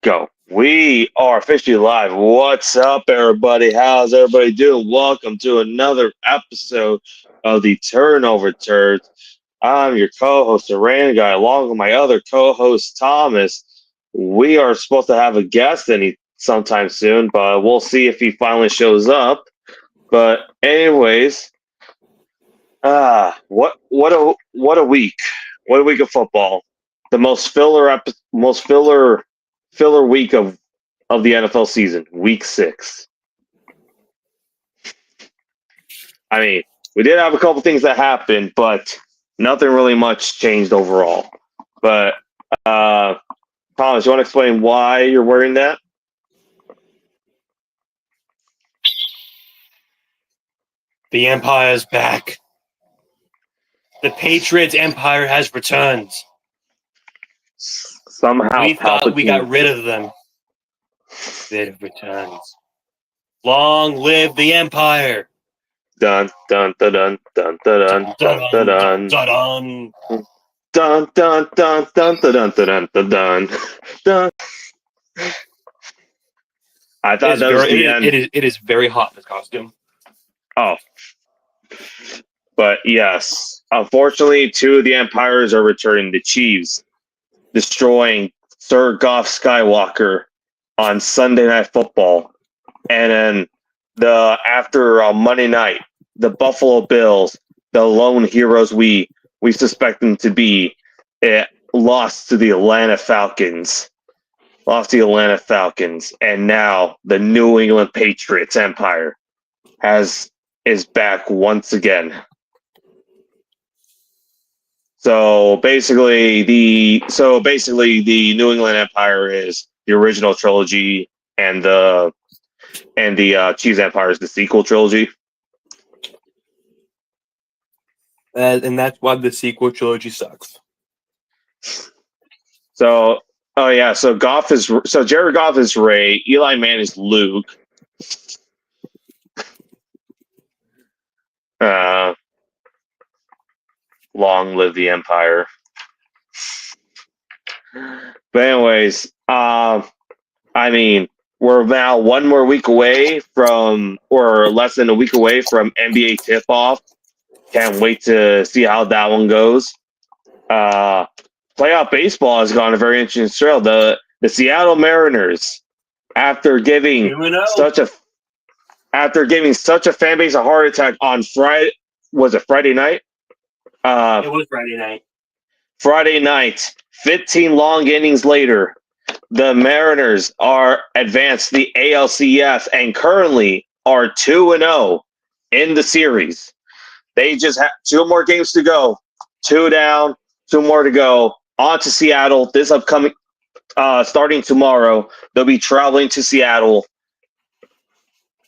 Go. We are officially live. What's up, everybody? How's everybody doing? Welcome to another episode of the Turnover Turds. I'm your co-host, the Rand Guy, along with my other co-host, Thomas. We are supposed to have a guest sometime soon, but we'll see if he finally shows up. But anyways, what a week! What a week of football! The most filler week of the NFL season, week 6. I mean, we did have a couple things that happened, but nothing really much changed overall. But Thomas, you want to explain why you're wearing that? The Empire is back. The Patriots Empire has returned. Somehow we thought we got rid of them. They've returned. Long live the Empire. Dun dun dun dun dun dun dun dun dun dun dun dun dun dun dun dun dun dun dun. I thought that was the end. It is very hot in this costume. Oh. But yes, unfortunately, 2 of the Empires are returning. The Chiefs destroying Sir Goff Skywalker on Sunday Night Football. And then after Monday night, the Buffalo Bills, the lone heroes we suspect them to be, lost to the Atlanta Falcons. And now the New England Patriots Empire is back once again. So basically the New England Empire is the original trilogy, and the Chiefs Empire is the sequel trilogy. And that's why the sequel trilogy sucks. So Jared Goff is Rey, Eli Manning is Luke. Long live the Empire. But anyways, I mean, we're now one more week away or less than a week away from NBA tip-off. Can't wait to see how that one goes. Playoff baseball has gone a very interesting trail. The Seattle Mariners, after giving such a fan base a heart attack on Friday, was it Friday night? It was Friday night. Friday night, 15 long innings later, the Mariners are advanced the ALCS and currently are 2-0 in the series. They just have 2 more games to go. 2 down, 2 more to go. On to Seattle. This upcoming, starting tomorrow, they'll be traveling to Seattle,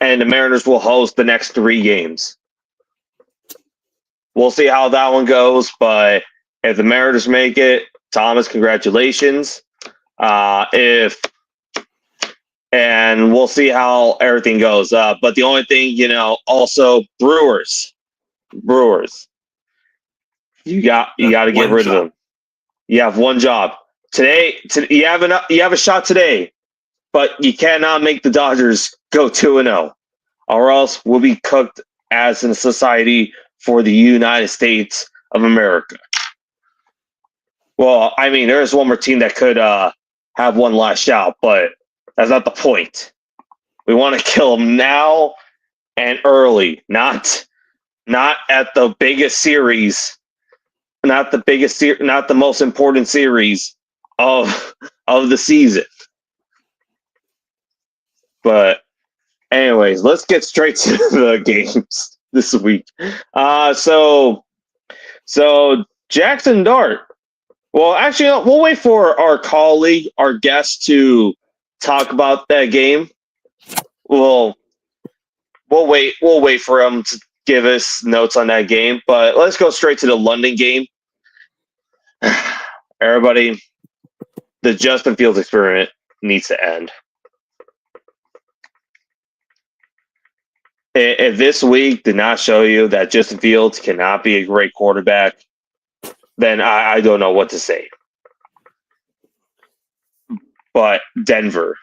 and the Mariners will host the next 3 games. We'll see how that one goes, but if the Mariners make it, Thomas, congratulations. And we'll see how everything goes. But the only thing, also Brewers, you got to get rid of them. You have one job today. You have a shot today, but you cannot make the Dodgers go 2-0, or else we'll be cooked as a society for the United States of America. Well, I mean, there's one more team that could have one last shot, but that's not the point. We want to kill them now and early, not at the biggest series, not the most important series of the season. But anyways, let's get straight to the games this week. So Jackson Dart. Well, actually, we'll wait for our colleague, our guest, to talk about that game. We'll wait for him to give us notes on that game. But let's go straight to the London game. Everybody, the Justin Fields experiment needs to end. If this week did not show you that Justin Fields cannot be a great quarterback, then I don't know what to say. but Denver.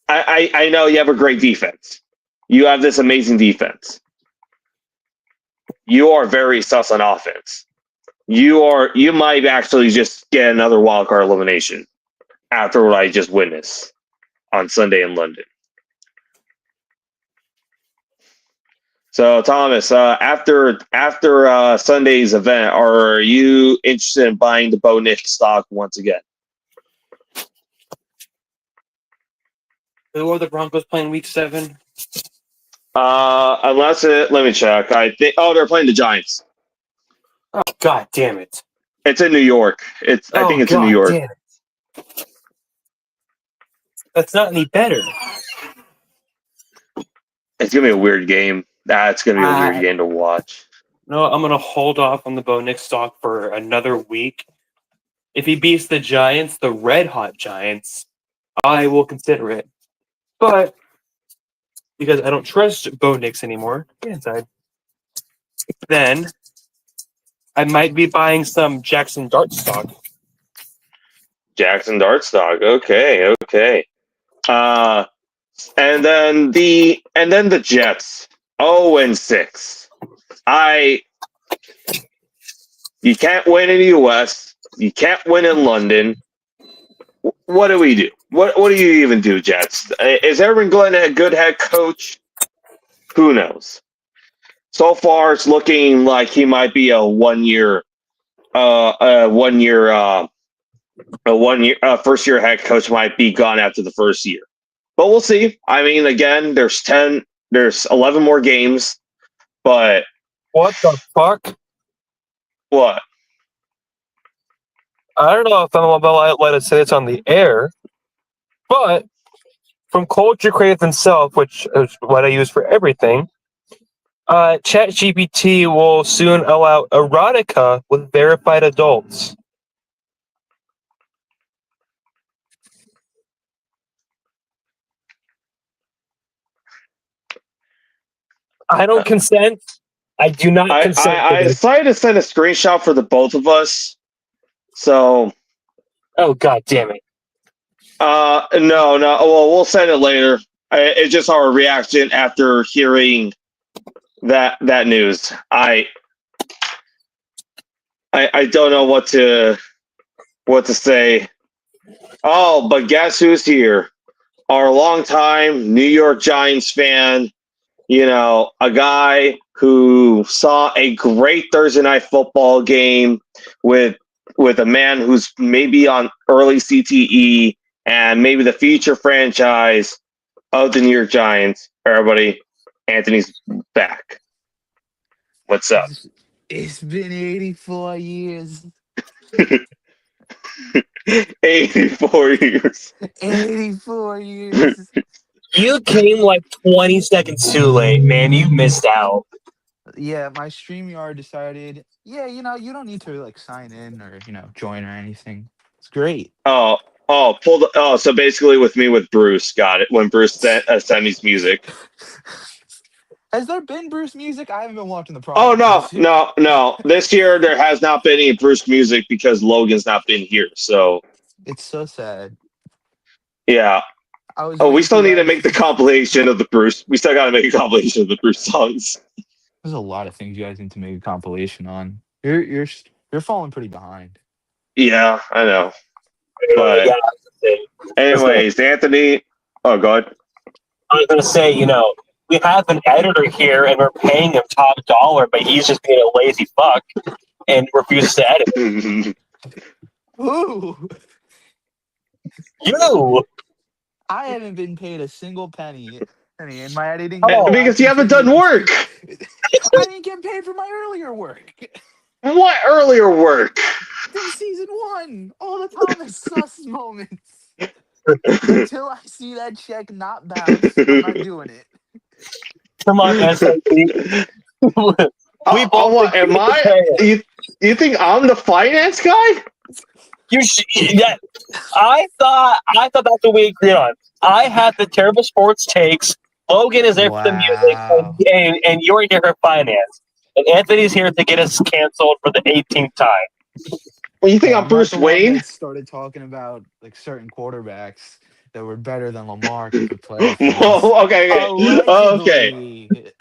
I know you have a great defense. You have this amazing defense. You are very sus on offense. You might actually just get another wild card elimination after what I just witnessed on Sunday in London. So Thomas, after Sunday's event, are you interested in buying the Bo Nix stock once again? Who are the Broncos playing week 7? Let me check. I think. Oh, they're playing the Giants. Oh, God damn it! It's in New York. I think it's in New York. Damn it. That's not any better. It's gonna be a weird game. That's gonna be a weird game to watch. No, I'm gonna hold off on the Bo Nix stock for another week. If he beats the Giants, the red hot Giants, I will consider it. But because I don't trust Bo Nix anymore, get inside. Then I might be buying some Jackson Dart stock. Jackson Dart stock. Okay. And then the Jets. 0-6. You can't win in the US. You can't win in London. What do we do? What do you even do, Jets? Is Aaron Glenn a good head coach? Who knows? So far, it's looking like he might be a one-year first-year head coach might be gone after the first year. But we'll see. I mean, again, there's 11 more games, but What the fuck? what? I don't know if I'm about to let us say this on the air, but from Culture Creative himself, which is what I use for everything, ChatGPT will soon allow erotica with verified adults. I don't consent. I do not consent. I decided to send a screenshot for the both of us. So. Oh, God damn it. No. Well, we'll send it later. It's just our reaction after hearing that news. I don't know what to say. Oh, but guess who's here? Our longtime New York Giants fan. You know, a guy who saw a great Thursday night football game with a man who's maybe on early CTE and maybe the future franchise of the New York Giants. Everybody, Anthony's back. What's up? It's been 84 years. 84 years. 84 years. You came like 20 seconds too late, man. You missed out. Yeah, my StreamYard decided, you don't need to like sign in or, join or anything. It's great. So basically with Bruce, got it. When Bruce sent me's music. Has there been Bruce music? I haven't been watching the Oh, podcast. no. This year there has not been any Bruce music because Logan's not been here. So It's so sad. yeah. We still need to make the compilation of the Bruce. We still got to make a compilation of the Bruce songs. There's a lot of things you guys need to make a compilation on. You're falling pretty behind. Yeah, I know. But anyways, Anthony. Oh, go ahead. I was gonna say, we have an editor here and we're paying him top dollar, but he's just being a lazy fuck and refuses to edit. Ooh. You. I haven't been paid a single penny in my editing. Because you haven't done work. I didn't get paid for my earlier work. What earlier work? In season 1. All the Thomas Sus moments. Until I see that check not bounce, I'm not doing it. Come on, SIP. Am I? You think I'm the finance guy? I thought that's what we agreed on. I had the terrible sports takes. Logan is there for the music, and you're here for finance. And Anthony's here to get us canceled for the 18th time. When you think Hey, I'm I'm not Bruce the one Wayne? that started talking about like certain quarterbacks that were better than Lamar who could playoff wins. Okay. Okay. Allegedly,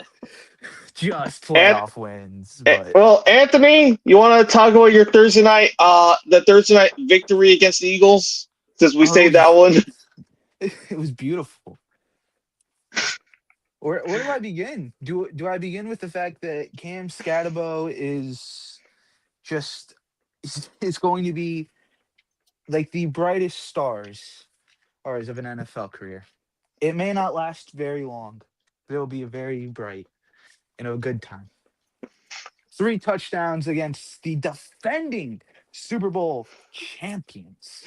just And playoff wins, but well, Anthony, you want to talk about your Thursday night, the Thursday night victory against the Eagles? Since we oh, saved that one. it was beautiful. Where do I begin? Do I begin with the fact that Cam Scatabo is just is going to be like the brightest stars of an NFL career? It may not last very long, but it'll be a very bright and a good time. 3 touchdowns against the defending Super Bowl champions.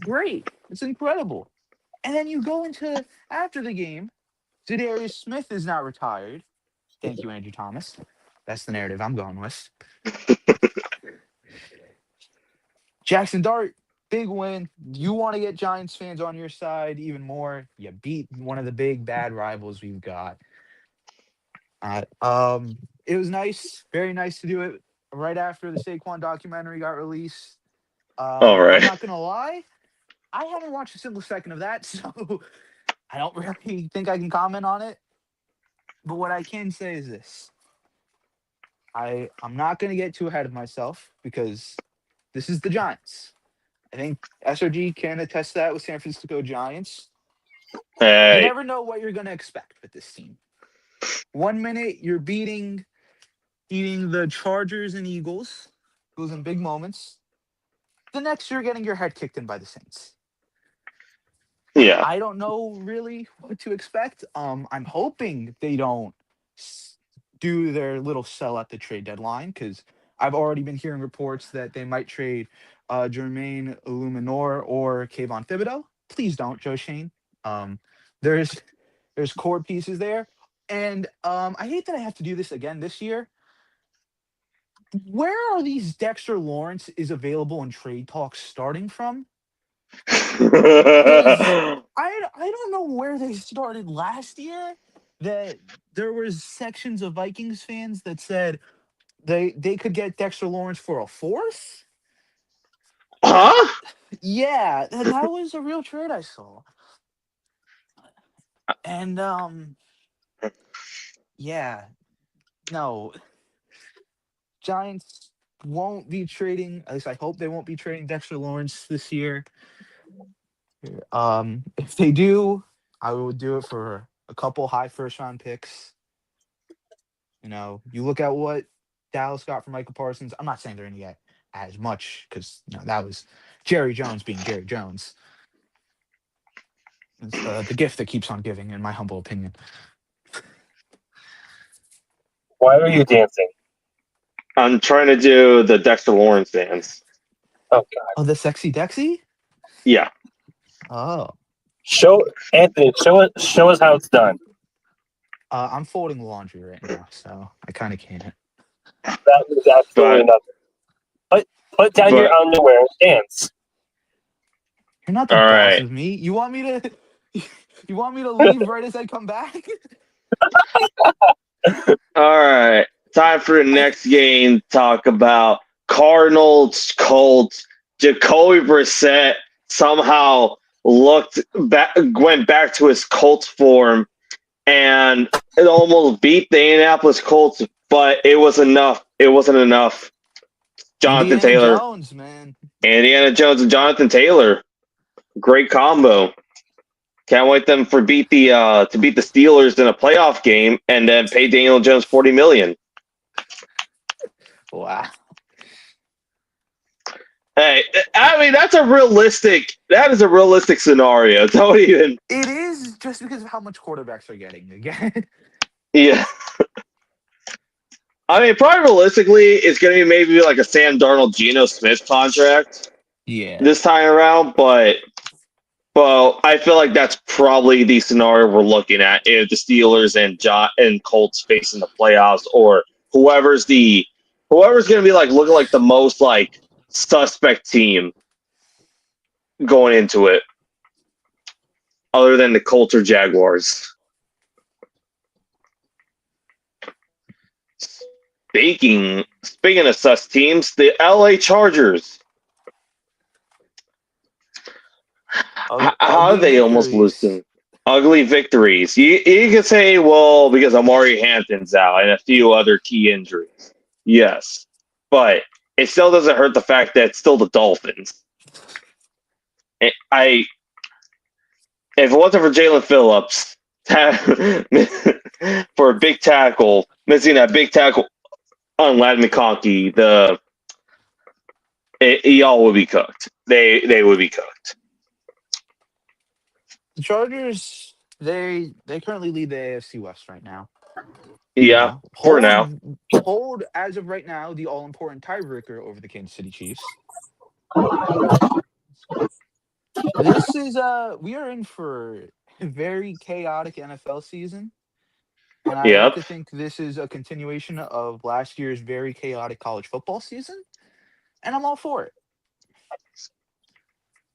Great. It's incredible. And then you go into after the game. Zadarius Smith is not retired. Thank you, Andrew Thomas. That's the narrative I'm going with. Jackson Dart, big win. You want to get Giants fans on your side even more. You beat one of the big bad rivals we've got. It was nice, very nice to do it right after the Saquon documentary got released. All I'm right. not gonna lie, I haven't watched a single second of that, so I don't really think I can comment on it. But what I can say is this: I'm not gonna get too ahead of myself because this is the Giants. I think SRG can attest that with San Francisco Giants. You Hey. never know what you're gonna expect with this team. 1 minute you're beating the Chargers and Eagles, those in big moments. The next you're getting your head kicked in by the Saints. Yeah. I don't know really what to expect. I'm hoping they don't do their little sell at the trade deadline because I've already been hearing reports that they might trade Jermaine Illuminor or Kayvon Thibodeau. Please don't, Joe Shane. Um, there's core pieces there, and I hate that I have to do this again this year. Where are these Dexter Lawrence is available in trade talks starting from? Because I don't know where they started last year. That there was sections of Vikings fans that said they could get Dexter Lawrence for a fourth. Huh? Yeah, that was a real trade I saw. And yeah, no, Giants won't be trading. At least I hope they won't be trading Dexter Lawrence this year. If they do, I would do it for a couple high first round picks. You look at what Dallas got from Michael Parsons. I'm not saying they're going to get as much because that was Jerry Jones being Jerry Jones. It's the gift that keeps on giving, in my humble opinion. Why are you dancing? I'm trying to do the Dexter Lawrence dance. Oh God! Oh, the sexy Dexy? Yeah. Oh, Show Anthony. Show us how it's done. I'm folding the laundry right now, so I kind of can't. That is absolutely But nothing. Put down your but underwear and dance. You're not the all boss right. of me. You want me to? You want me to leave right as I come back? All right. Time for the next game. Talk about Cardinals, Colts. Jacoby Brissett somehow went back to his Colts form, and it almost beat the Indianapolis Colts, but it was enough. It wasn't enough. Jonathan Indiana Taylor, Jones, man. Indiana Jones, and Jonathan Taylor, great combo. Can't wait them for beat the to beat the Steelers in a playoff game and then pay Daniel Jones $40 million. Wow. Hey, I mean that is a realistic scenario. Don't even It is just because of how much quarterbacks are getting again. yeah. I mean, probably realistically, it's going to be maybe like a Sam Darnold, Geno Smith contract Yeah. this time around, but I feel like that's probably the scenario we're looking at if the Steelers and Colts facing the playoffs, or whoever's going to be like looking like the most like suspect team going into it, other than the Colts or Jaguars. speaking of sus teams, the LA Chargers. How Ugly they almost victories. losing? Ugly victories. You could say, well, because Amari Hampton's out and a few other key injuries. Yes. But it still doesn't hurt the fact that it's still the Dolphins. If it wasn't for Jalen Phillips for a big tackle, missing that big tackle on Ladd McConkey, y'all would be cooked. They would be cooked. The Chargers, they currently lead the AFC West right now. Yeah, for now. Hold as of right now the all important tiebreaker over the Kansas City Chiefs. This is we are in for a very chaotic NFL season. And I like Yep. to think this is a continuation of last year's very chaotic college football season. And I'm all for it.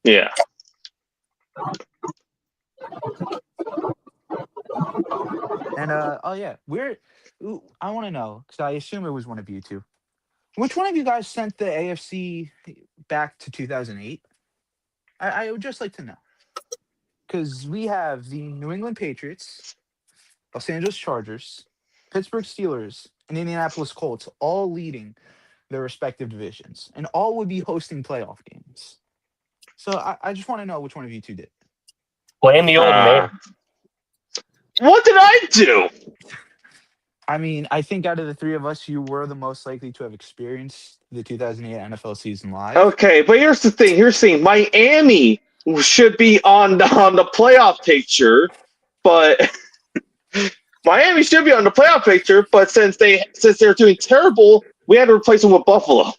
Yeah. And I want to know, because I assume it was one of you two. Which one of you guys sent the AFC back to 2008? I would just like to know. Because we have the New England Patriots, Los Angeles Chargers, Pittsburgh Steelers, and Indianapolis Colts all leading their respective divisions. And all would be hosting playoff games. So I just want to know which one of you two did. Blame the old man. What did I do? I mean, I think out of the three of us, you were the most likely to have experienced the 2008 NFL season live. Okay, but here's the thing. Here's the thing. Miami should be on the playoff picture, but Miami should be on the playoff picture. But since they're doing terrible, we had to replace them with Buffalo.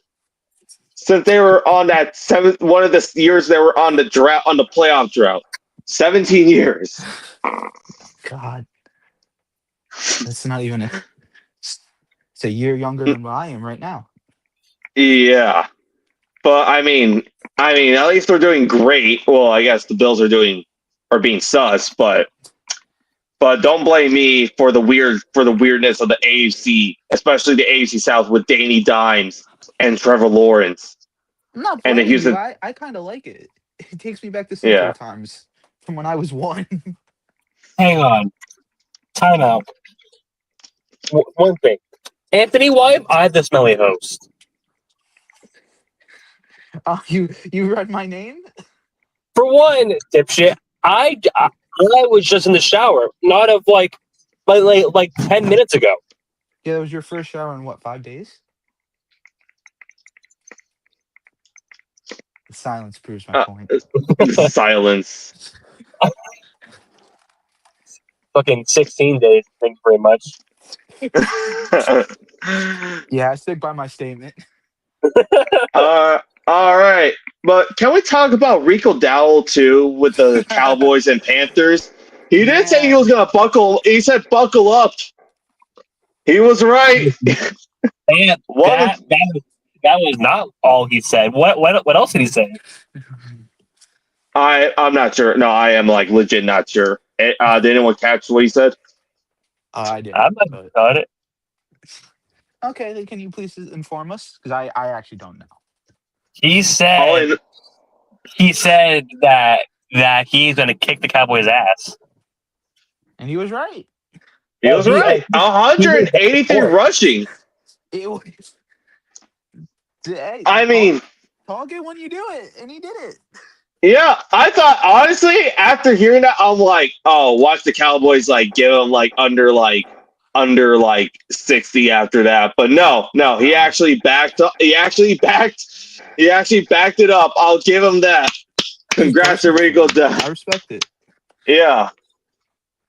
Since they were on that one of the years they were on the playoff drought, 17 years. God, that's not even it's a year younger than I am right now. Yeah, but I mean, at least they're doing great. Well, I guess the Bills are being sus, but don't blame me for the weirdness of the AFC, especially the AFC South with Danny Dimes and Trevor Lawrence. I'm not blaming you. I kind of like it. It takes me back to simpler times from when I was 1. Hang on. Time out. One thing. Anthony, why am I the smelly host? You read my name? For one, dipshit, I was just in the shower, not of like 10 minutes ago. Yeah, that was your first shower in what, 5 days? The silence proves my point. Silence. Fucking 16 days, thank you very much. Yeah, I stick by my statement. All right, but can we talk about Rico Dowell too with the Cowboys and Panthers? He did say he was gonna buckle. He said buckle up. He was right. And that was not all he said. What else did he say? I'm not sure. No, I am like legit not sure. Did anyone catch what he said? I didn't. I'm not about it. Okay, then can you please inform us? Because I actually don't know. He said that he's going to kick the Cowboys' ass. And he was right. He was right. 183 rushing. It was. Hey, I mean, talk it when you do it, and he did it. Yeah, I thought honestly after hearing that, I'm like, oh, watch the Cowboys like give him like under 60 after that. But no, he actually backed up. He actually backed it up. I'll give him that. Congrats to Rico Dowell. I respect it. Yeah.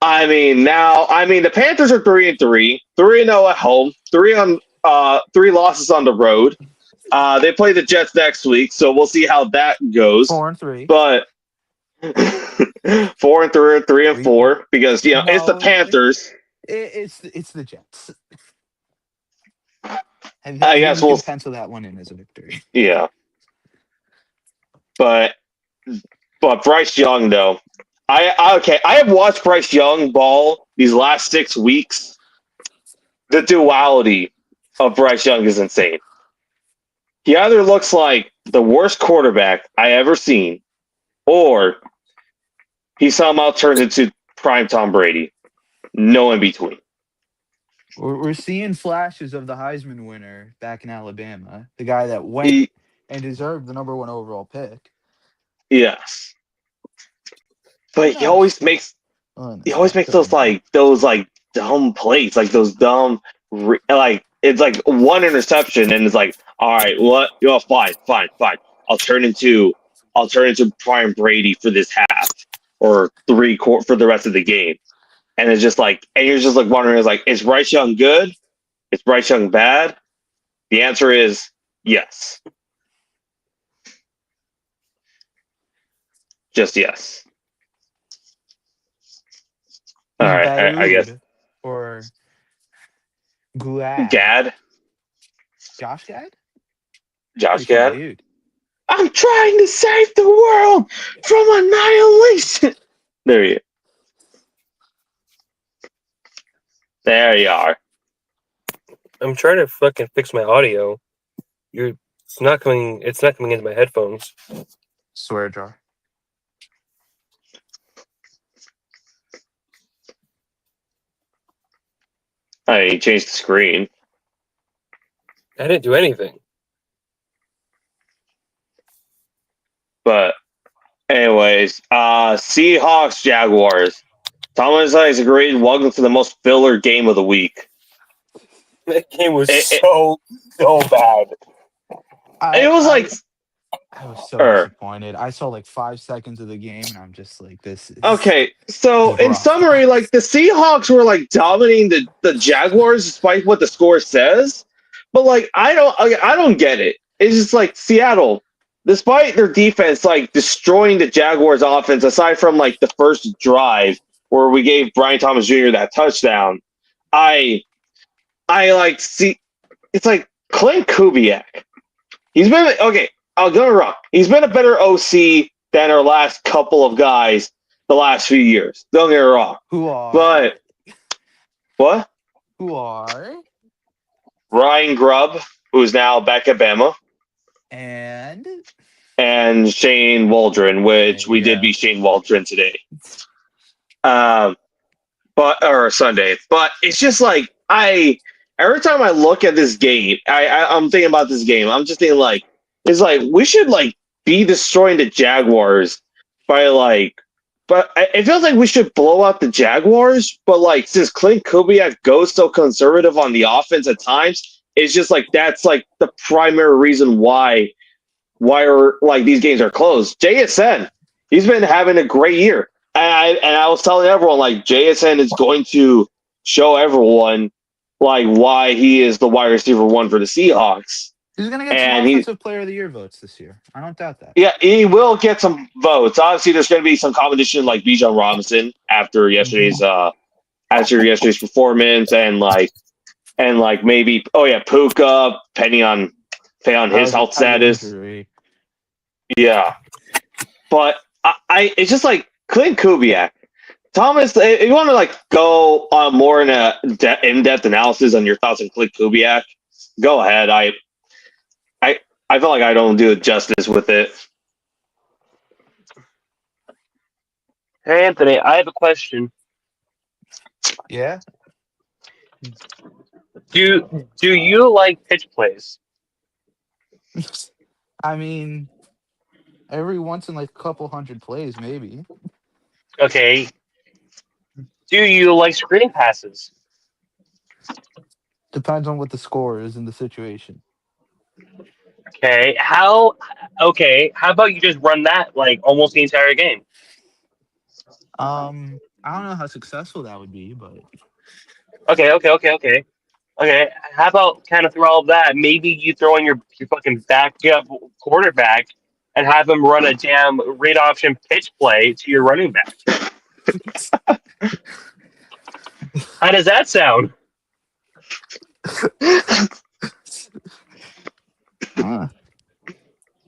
The Panthers are 3-3, 3-0 at home, 3 losses on the road. They play the Jets next week, so we'll see how that goes. 4-3. But 4-3, 3-4, because it's the Panthers. It's the Jets. And I guess we'll pencil that one in as a victory. Yeah. But Bryce Young though. I have watched Bryce Young ball these last 6 weeks. The duality of Bryce Young is insane. He either looks like the worst quarterback I ever seen, or he somehow turns into prime Tom Brady. No in between. We're seeing flashes of the Heisman winner back in Alabama, the guy that went He, and deserved the number 1 overall pick. yes, but he always makes those dumb plays, like those dumb like it's like one interception, and it's like, all right, what? Fine. I'll turn into prime Brady for this half or for the rest of the game, and it's just like, and you're just like wondering, is Bryce Young good? Is Bryce Young bad? The answer is yes, just yes. All He's right, I guess or Glad. Gad, Josh Gad? Josh Pretty funny Gad. dude. I'm trying to save the world from annihilation. There you. There you are. I'm trying to fucking fix my audio. It's not coming into my headphones. Swear jar. I changed the screen. I didn't do anything. But anyways, Seahawks Jaguars. Thomas has agreed. Welcome to the most filler game of the week. That game was so bad. It was like I was so disappointed. I saw like 5 seconds of the game, and I'm just like, this is okay. So in rough. summary, like the Seahawks were like dominating the Jaguars despite what the score says, but like I don't get it. It's just like Seattle, despite their defense like destroying the Jaguars offense, aside from like the first drive where we gave Brian Thomas Jr. that touchdown, I like see it's like Clint Kubiak. He's been okay. I'll go wrong. He's been a better OC than our last couple of guys the last few years. Don't get me wrong. Who are? But what? Who are? Ryan Grubb, who's now back at Bama, And Shane Waldron, which we did Yeah. beat Shane Waldron today. Or Sunday. But it's just like every time I look at this game, I'm thinking about this game. I'm just thinking like, it's like we should like be destroying the Jaguars by like, but it feels like we should blow out the Jaguars. But like, since Clint Kubiak goes so conservative on the offense at times, it's just like that's like the primary reason why are like these games are closed. JSN, he's been having a great year, and I was telling everyone like JSN is going to show everyone like why he is the wide receiver 1 for the Seahawks. He's gonna get some offensive player of the year votes this year. I don't doubt that. Yeah, he will get some votes. Obviously, there's going to be some competition like Bijan Robinson after yesterday's performance, and maybe Puka, depending on his health status. Injury. Yeah, but I it's just like Clint Kubiak. Thomas, if you want to like go on more in a in-depth analysis on your thoughts on Clint Kubiak, go ahead. I feel like I don't do it justice with it. Hey, Anthony, I have a question. Yeah. Do you like pitch plays? I mean, every once in like a couple hundred plays, maybe. Okay. Do you like screening passes? Depends on what the score is in the situation. Okay. How about you just run that like almost the entire game? I don't know how successful that would be, but Okay. How about kind of through all of that, maybe you throw in your fucking backup quarterback and have him run a damn read option pitch play to your running back. How does that sound?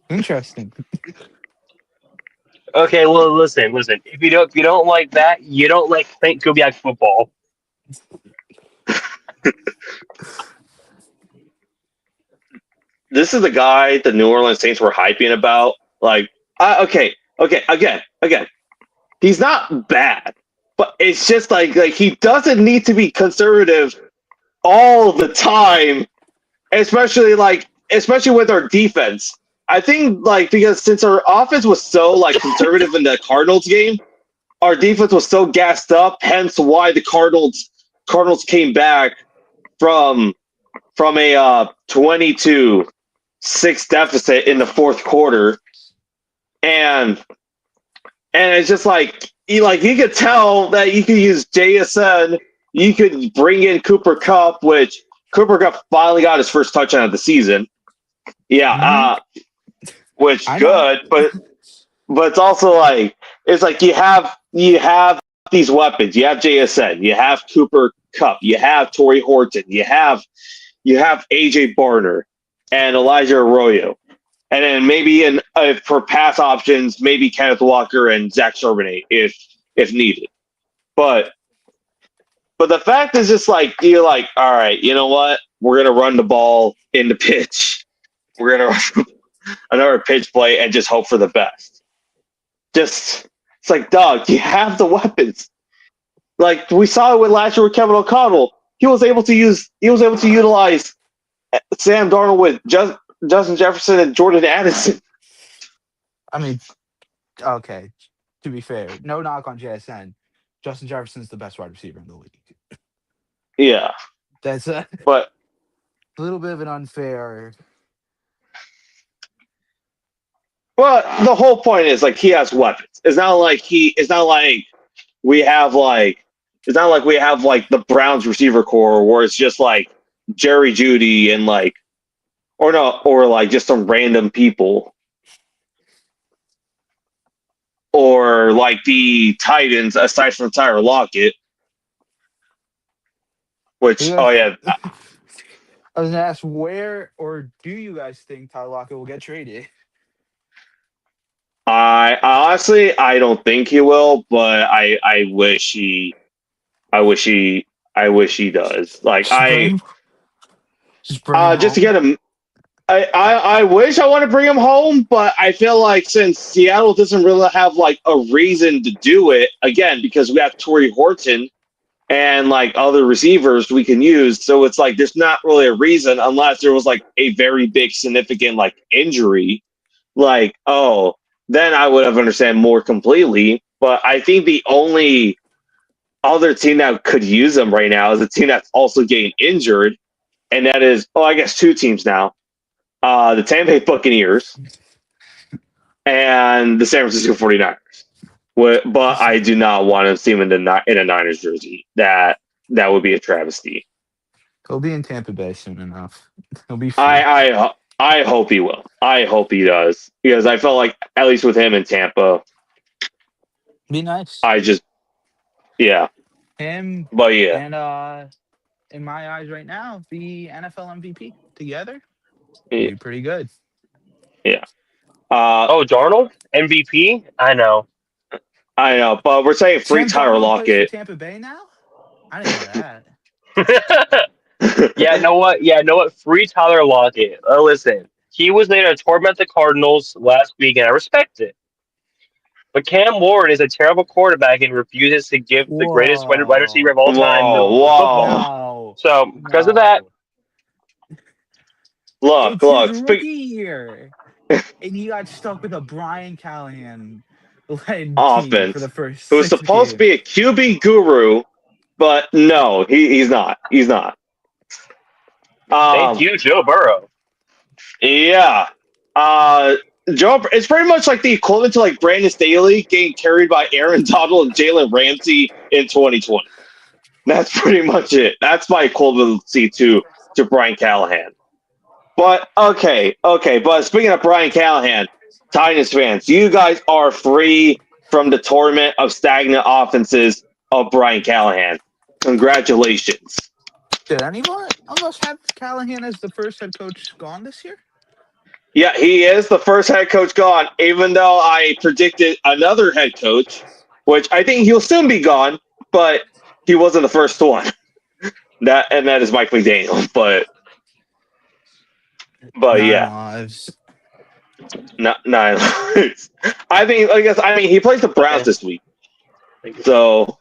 Interesting. Okay, well, listen. If you don't like that, you don't like Clint Kubiak football. this is the guy the New Orleans Saints were hyping about. Like, okay, again, he's not bad, but it's just like he doesn't need to be conservative all the time, especially with our defense. I think because since our offense was so conservative in the Cardinals game, our defense was so gassed up. Hence why the Cardinals came back from a 22-6 deficit in the fourth quarter, and it's just you could tell that you could use JSN. You could bring in Cooper Kupp, which Cooper Kupp finally got his first touchdown of the season. Yeah, which good, but it's also it's you have these weapons. You have JSN, you have Cooper Kupp, you have Torrey Horton, you have AJ Barner and Elijah Arroyo, and then maybe for pass options, maybe Kenneth Walker and Zach Charbonnet if needed. But the fact is just you're all right, you know what? We're gonna run the ball in the pitch. We're gonna run another pitch play and just hope for the best. It's dog, you have the weapons. We saw it with last year with Kevin O'Connell. He was able to utilize Sam Darnold with Justin Jefferson and Jordan Addison. I mean, okay. To be fair, no knock on JSN. Justin Jefferson's the best wide receiver in the league. Yeah, That's but a little bit of an unfair. Well, the whole point is he has weapons. It's not like we have the Browns receiver core where it's just Jerry Jeudy and or just some random people, or the Titans aside from Tyler Lockett. Which I was gonna ask, where or do you guys think Tyler Lockett will get traded? I don't think he will, but I wish he does. Just to get him. I wish I want to bring him home, but I feel since Seattle doesn't really have a reason to do it, again, because we have Torrey Horton and other receivers we can use, so it's there's not really a reason unless there was a very big significant injury, then I would have understand more completely. But I think the only other team that could use him right now is a team that's also getting injured, and that is, I guess, two teams now. The Tampa Bay Buccaneers and the San Francisco 49ers. But I do not want to see him in a Niners jersey. That would be a travesty. He'll be in Tampa Bay soon enough. He'll be free. I hope he will. I hope he does. Because I felt at least with him in Tampa. Be nice. Yeah. Him. But yeah. And in my eyes right now, the NFL MVP together. Be pretty good. Yeah. Darnold? MVP? I know, but we're saying free Tyler Lockett. Tampa Bay now? I didn't know that. Yeah, know what? Free Tyler Lockett. Listen, he was there to torment the Cardinals last week, and I respect it. But Cam Ward is a terrible quarterback and refuses to give the greatest wide receiver of all time football. So, because of that... Look. Rookie year. And he got stuck with a Brian Callahan offense for the first. It was supposed to be a QB guru, but no, he's not. He's not. Thank you, Joe Burrow. Yeah. Joe, it's pretty much the equivalent to Brandon Staley getting carried by Aaron Donald and Jalen Ramsey in 2020. That's pretty much it. That's my equivalency to Brian Callahan. But okay. But speaking of Brian Callahan, Titans fans, you guys are free from the torment of stagnant offenses of Brian Callahan. Congratulations. Did anyone almost have Callahan as the first head coach gone this year? Yeah, he is the first head coach gone, even though I predicted another head coach, which I think he'll soon be gone, but he wasn't the first one. That is Mike McDaniel. But But 9 yeah, lives. not 9 lives. I mean, he plays the Browns Okay. this week, Thank you. so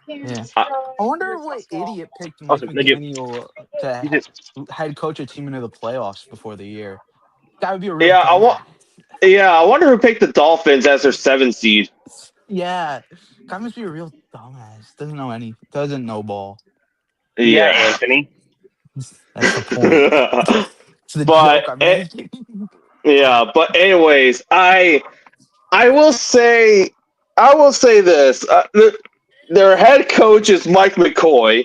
Yeah. uh, I wonder what idiot picked Mike Awesome. Thank you. McDaniel You to too. head coach a team into the playoffs before the year. That would be a real yeah, dumbass. I wonder who picked the Dolphins as their 7th seed. Yeah. Guy must be a real dumbass. Doesn't know ball. Yeah, Yeah. Anthony. That's the point. It's the but joke I'm making. yeah, but anyways, I will say this: their head coach is Mike McCoy.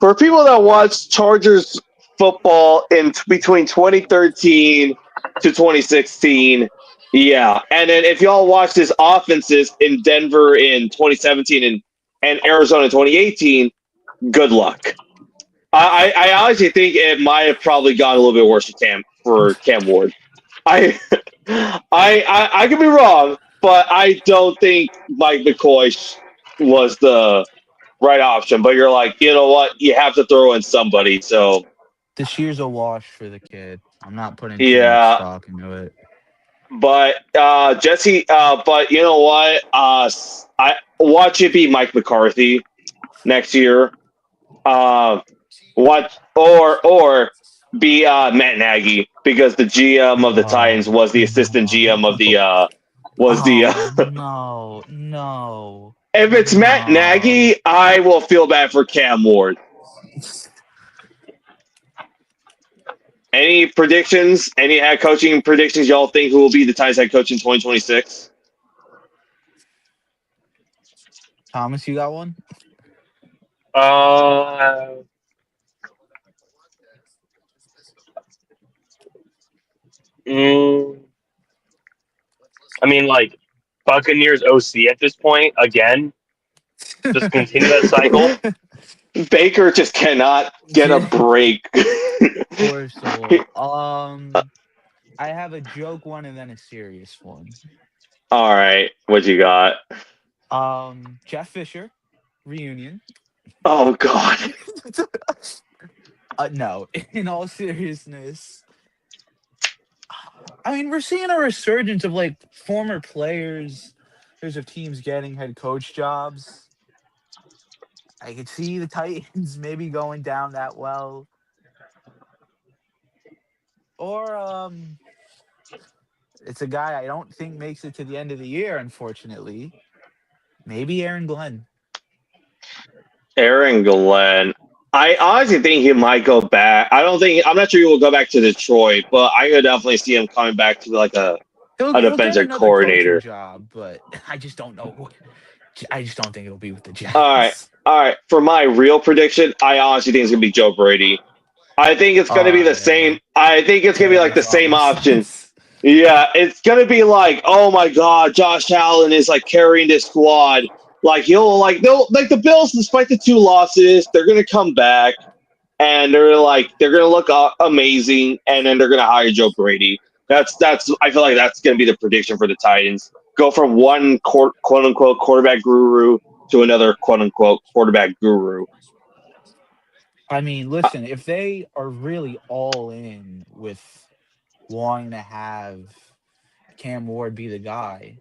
For people that watch Chargers football in between 2013 to 2016, yeah, and then if y'all watched his offenses in Denver in 2017 and Arizona in 2018, good luck. I honestly think it might have probably gone a little bit worse for Cam Ward. I I could be wrong, but I don't think Mike McCoy was the right option. But you're like, you know what? You have to throw in somebody. So This year's a wash for the kid. I'm not putting too much yeah, stock into it. but Jesse, but you know what? I watch it be Mike McCarthy next year. What or be Matt Nagy because the GM of the Titans Oh was the assistant GM of no. the was the Oh no. No. if it's Matt No. Nagy, I will feel bad for Cam Ward. Any predictions? Any head coaching predictions? Y'all think who will be the Titans head coach in 2026? Thomas, you got one? Uh, mm, I mean, like Buccaneers OC at this point again. Just continue that cycle. Baker just cannot get a break. Poor soul. I have a joke one and then a serious one. All right, what you got? Jeff Fisher reunion. Oh God. No, in all seriousness, I mean we're seeing a resurgence of like former players, of teams getting head coach jobs. I could see the Titans maybe going down that well, or it's a guy I don't think makes it to the end of the year, unfortunately. Maybe Aaron Glenn. Aaron Glenn. I honestly think he might go back. I'm not sure he will go back to Detroit, but I could definitely see him coming back to like a He'll get defensive another coaching coordinator. job, but I just don't know. I just don't think it'll be with the All right. Jets. All right. For my real prediction, I honestly think it's gonna be Joe Brady. I think it's gonna be the Yeah. same. I think it's gonna be like the Makes same obvious option. sense. Yeah, it's gonna be like, oh my God, Josh Allen is like carrying this squad. Like they'll like the Bills, despite the 2 losses, they're gonna come back and they're gonna look amazing, and then they're gonna hire Joe Brady. That's I feel like that's gonna be the prediction for the Titans. Go from one quote unquote quarterback guru to another quote unquote quarterback guru. I mean, listen, if they are really all in with wanting to have Cam Ward be the guy,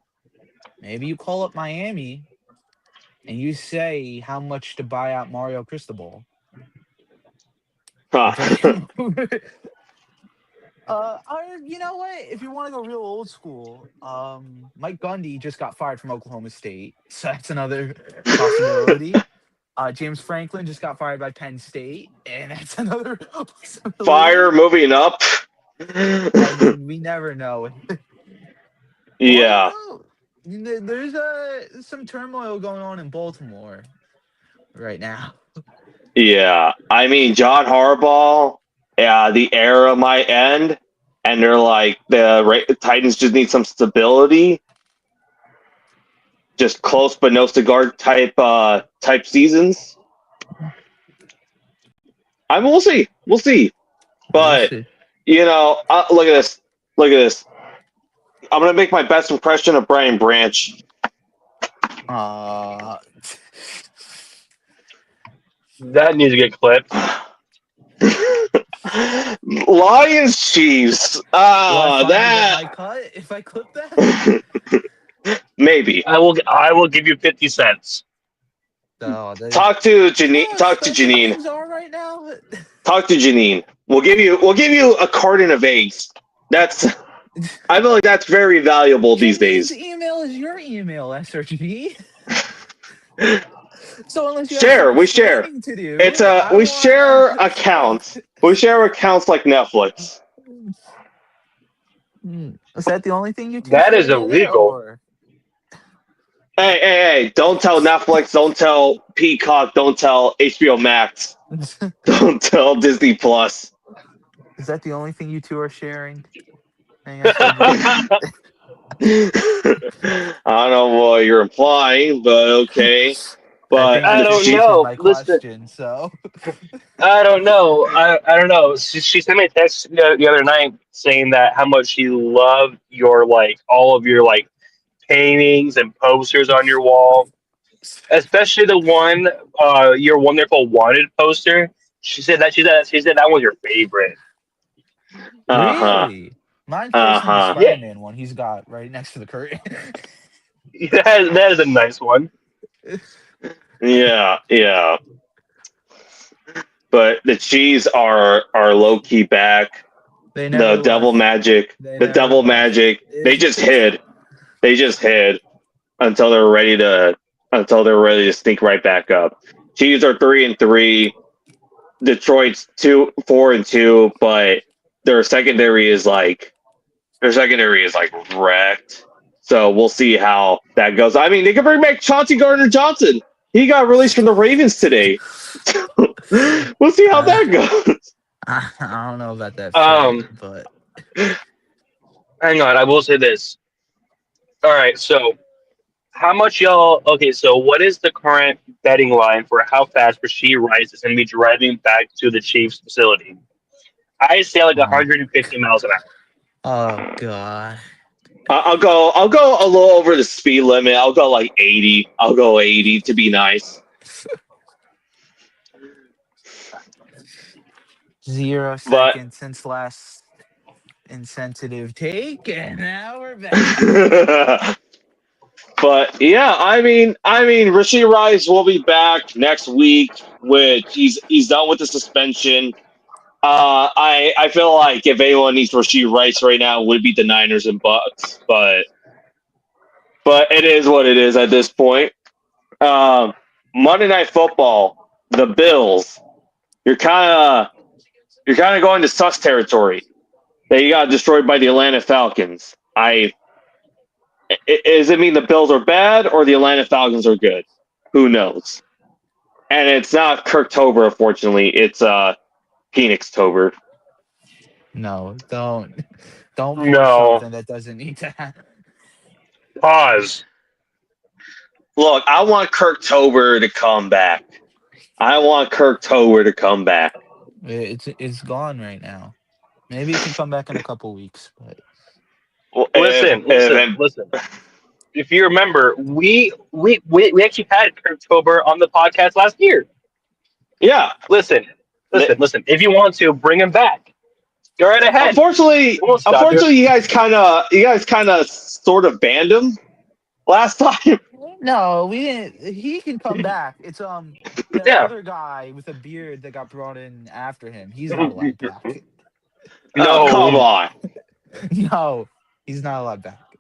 maybe you call up Miami and you say how much to buy out Mario Cristobal. Bring Huh. him. You know what? If you want to go real old school, Mike Gundy just got fired from Oklahoma State, so that's another possibility. James Franklin just got fired by Penn State, and that's another possibility. Fire moving up. I mean, we never know. Yeah. Well, there's some turmoil going on in Baltimore right now. Yeah, I mean John Harbaugh. Yeah, the era might end, and they're like the Titans just need some stability, just close but no cigar type seasons. I mean, we'll see. We'll But see. look at this, look at this. I'm gonna make my best impression of Brian Branch. Uh, That needs to get clipped. Lions Chiefs. Will I finally get That my cut if I clip that? maybe. I will give you 50 cents. No, Talk to you know Janine. how Talk to expensive Janine. things are right now. Talk to Janine. We'll give you a carton of eggs. That's I feel like that's very valuable these Janine's days. email is your email, SRG. So unless you have some Share. We share. explaining to It's do, I we want. share accounts. We share accounts like Netflix. Is that the only thing you two That share is together, illegal. or? Hey! Don't tell Netflix. Don't tell Peacock. Don't tell HBO Max. Don't tell Disney Plus. Is that the only thing you two are sharing? Hey, SRG. I don't know what you're implying, but okay. I But think I you don't just answered know. my Listen, question. So I don't know. I don't know. She sent me a text the other night saying that how much she loved your like all of your like paintings and posters on your wall, especially the one your wonderful wanted poster. She said that was your favorite. uh-huh. really, mine's personally the Uh-huh. Yeah, Spider-Man one. He's got right next to the curtain. that is a nice one. Yeah. But the cheese are low key back. They The never devil left. magic. They The never devil left. magic. They just hid. They just hid until they're ready to sneak right back up. Chiefs are 3-3. Detroit's 4-2, but their secondary is like wrecked. So we'll see how that goes. I mean, they can bring back Chauncey Gardner Johnson. He got released from the Ravens today. We'll see how Uh, that goes. I don't know about that fit, Um, but hang on, I will say this. All right, so how much y'all? Okay, so what is the current betting line for how fast Rasheed Rice is going to be driving back to the Chiefs facility? I say like um, 150 miles an hour. oh god, I'll go a little over the speed limit. I'll go like 80. I'll go 80 to be nice. 0 But seconds since last insensitive take, and now we're back. but yeah, I mean, Rasheed Rice will be back next week. Which he's done with the suspension. I feel like if anyone needs Rasheed Rice right now, it would be the Niners and Bucks. But it is what it is at this point. Um, Monday Night Football, the Bills. You're kind of going to sus territory. They got destroyed by the Atlanta Falcons. Does it mean the Bills are bad or the Atlanta Falcons are good? Who knows? And it's not Kirktober, unfortunately. It's Phoenix-tober. No, don't force No, something that doesn't need to happen. pause. Look, I want Kirktober to come back. I want Kirktober to come back. It's gone right now. Maybe it can come back in a couple weeks, but Well, Listen, listen, if listen. If you remember, we actually had October on the podcast last year. yeah, Listen, listen. If you want to bring him back, go right ahead. unfortunately, We won't stop you. unfortunately, you guys kind of sort of banned him last time. no, we didn't. He can come back. It's that Yeah. other guy with a beard that got brought in after him. He's not allowed back. Oh, come No, on! No, he's not allowed back.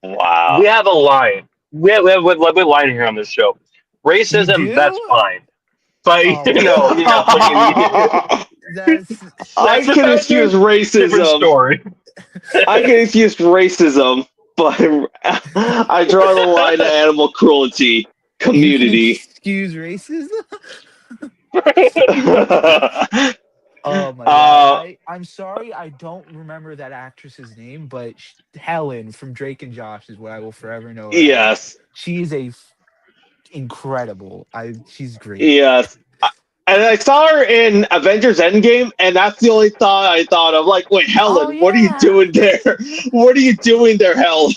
we Wow. have a line. We have a line here on this show. You Racism, that's do? fine. But Oh you know, my yeah, but I that's that's can that's a excuse different racism. story. I can excuse racism, but I draw the line at animal cruelty you can community. excuse racism. uh, Oh my god. I'm sorry I don't remember that actress's name, but Helen from Drake and Josh is what I will forever know her as. yes, She is incredible. She's great. yes. And I saw her in Avengers Endgame, and that's the only thought I thought of. Like, wait, Oh Helen, what are you yeah. doing there? What are you doing there, Helen?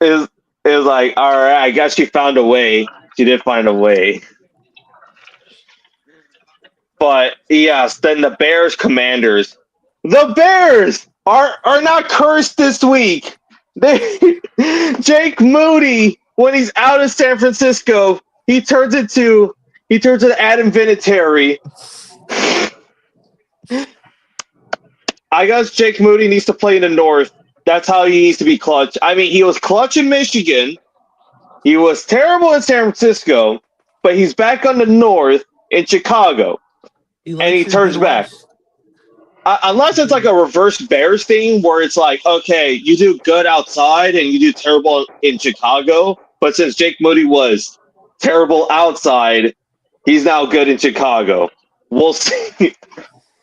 Is is like, all right, I guess she found a way. She did find a way. But yes, then the Bears Commanders. The Bears are not cursed this week. They Jake Moody, when he's out of San Francisco, he turns into Adam Vinatieri. I guess Jake Moody needs to play in the North. That's how he needs to be clutch. I mean, he was clutch in Michigan. He was terrible in San Francisco, but he's back on the North in Chicago, and he turns back. Unless it's like a reverse Bears thing where it's like, okay, you do good outside and you do terrible in Chicago, but since Jake Moody was terrible outside, he's now good in Chicago. We'll see.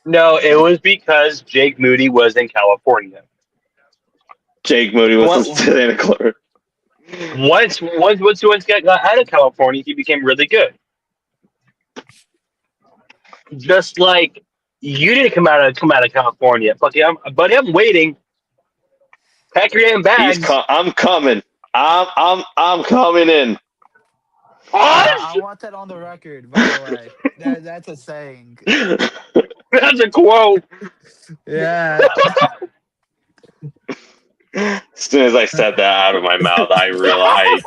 No, it was because Jake Moody was in California. Jake Moody was in What- Santa Clara. Once got out of California, he became really good. Just like you didn't come out of California. Fuck yeah, buddy, I'm waiting. Pack your damn bags. I'm coming. I'm coming in. I want that on the record, by the way. That's a saying. That's a quote. Yeah. As soon as I said that out of my mouth, I realized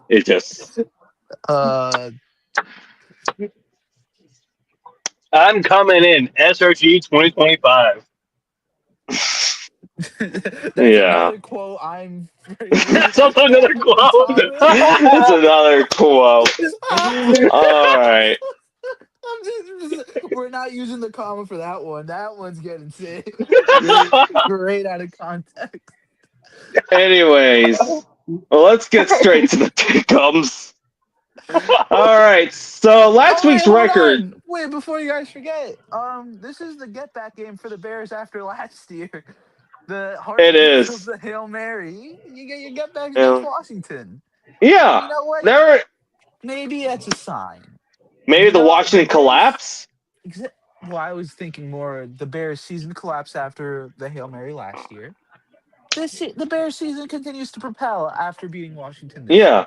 it just. I'm coming in. SRG 2025. That's Yeah. another quote I'm That's also another quote. That's another quote. All right. We're not using the comma for that one. That one's getting sick. Great out of context. Anyways, well, let's get straight to the pick'ems. All right. So last week's hold record. on. Wait, before you guys forget, this is the get back game for the Bears after last year. The It is. of the Hail Mary. You get your get back Yeah. against Washington. Yeah. You know what? There. Maybe that's a sign. Maybe the No, Washington the Bears- collapse. Well, I was thinking more the Bears season collapsed after the Hail Mary last year. The Bears season continues to propel after beating Washington this year. Yeah.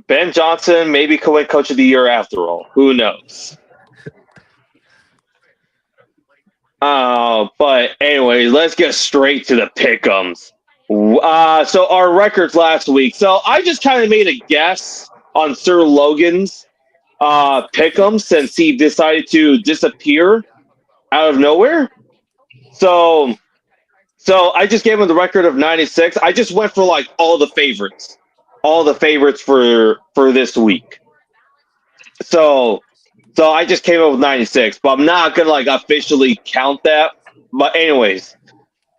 Ben Johnson maybe could win Coach of the Year after all. Who knows? But anyway, let's get straight to the pick'ems. So our records last week. So I just kind of made a guess on Sir Logan's pick'em since he decided to disappear out of nowhere. So I just gave him the record of 96. I just went for like all the favorites for this week. So I just came up with 96, but I'm not gonna like officially count that. But anyways,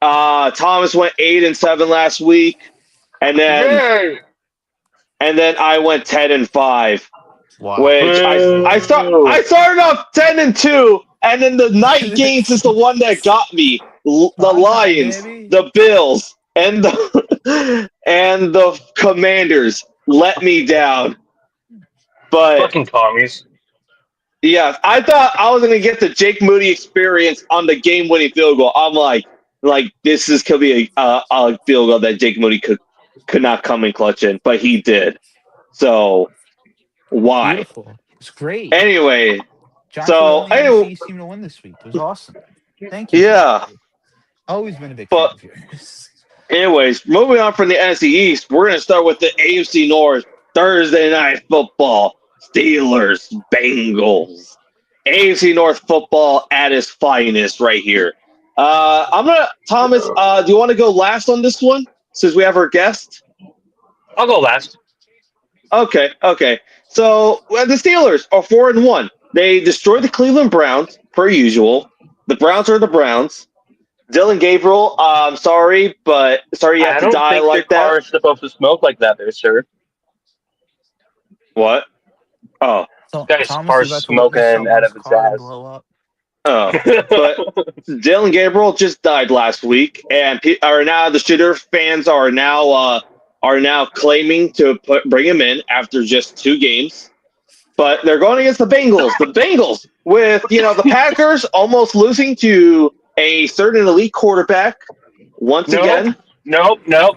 Thomas went 8-7 last week, and then I went 10-5. Wow. Which I started off 10-2, and then the night games is the one that got me. The Lions, baby. the Bills, and the Commanders let me down. But Fucking commies. yeah, I thought I was gonna get the Jake Moody experience on the game-winning field goal. I'm like this could be a field goal that Jake Moody could not come in clutch in, but he did. So why? Beautiful. It's great. Anyway, Josh so was the only NFC team to win this week. It was awesome. Thank you. yeah. Always been a big But- fan of yours. Anyways, moving on from the NFC East, we're gonna start with the AFC North. Thursday night football. Steelers, Bengals. AFC North football at its finest right here. Thomas, do you want to go last on this one since we have our guest? I'll go last. Okay. So the Steelers are 4-1. They destroyed the Cleveland Browns per usual. The Browns are the Browns. Dylan Gabriel, I'm sorry, but you have to die like that. I don't think your car is supposed to smoke like that there, sir. What? Oh. So, Guy's Thomas car is about to smoking witness out of someone's its car ass. blow up. Oh. But Dylan Gabriel just died last week, and the Shooter fans are now claiming to bring him in after just 2 games. But they're going against the Bengals. The Bengals with the Packers almost losing to a certain elite quarterback once again. Nope. No.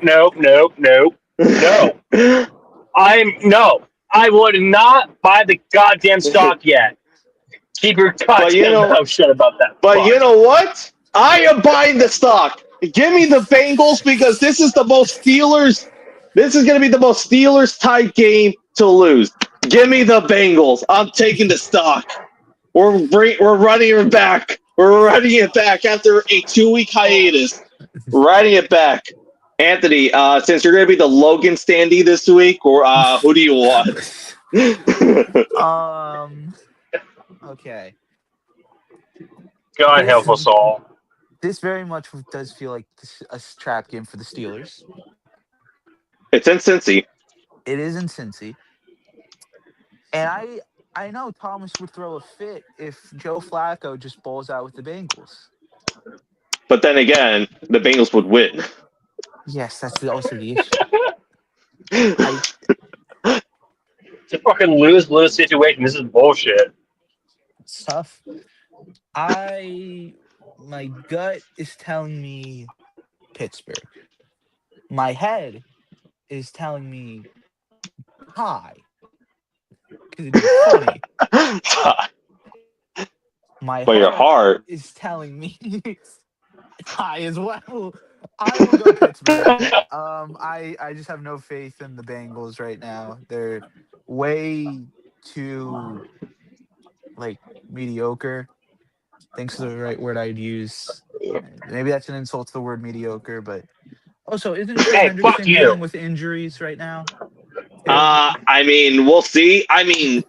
I would not buy the goddamn stock yet. Keep your But you goddamn know, mouth shut about that. but fuck. you know what? I am buying the stock. Give me the Bengals because this is the most Steelers. This is going to be the most Steelers type game to lose. Give me the Bengals. I'm taking the stock. We're running it back. We're running it back after a 2-week hiatus. Riding it back. Anthony, since you're going to be the Logan standee this week, or who do you want? Okay. God help This us all. this very much does feel like a trap game for the Steelers. It's in Cincy. It is in Cincy, and I know Thomas would throw a fit if Joe Flacco just balls out with the Bengals. But then again, the Bengals would win. Yes, that's also the issue. I It's a fucking lose-lose situation. This is bullshit. It's tough. My gut is telling me Pittsburgh. My head is telling me tie because it'd be funny. My But your heart. is telling me tie as well. I will go Pittsburgh. I just have no faith in the Bengals right now. They're way too like mediocre. Think's the right word I'd use. Maybe that's an insult to the word mediocre, but also isn't Trey Hey, fuck Hendrickson you. dealing with injuries right now? too? I mean, we'll see. I mean,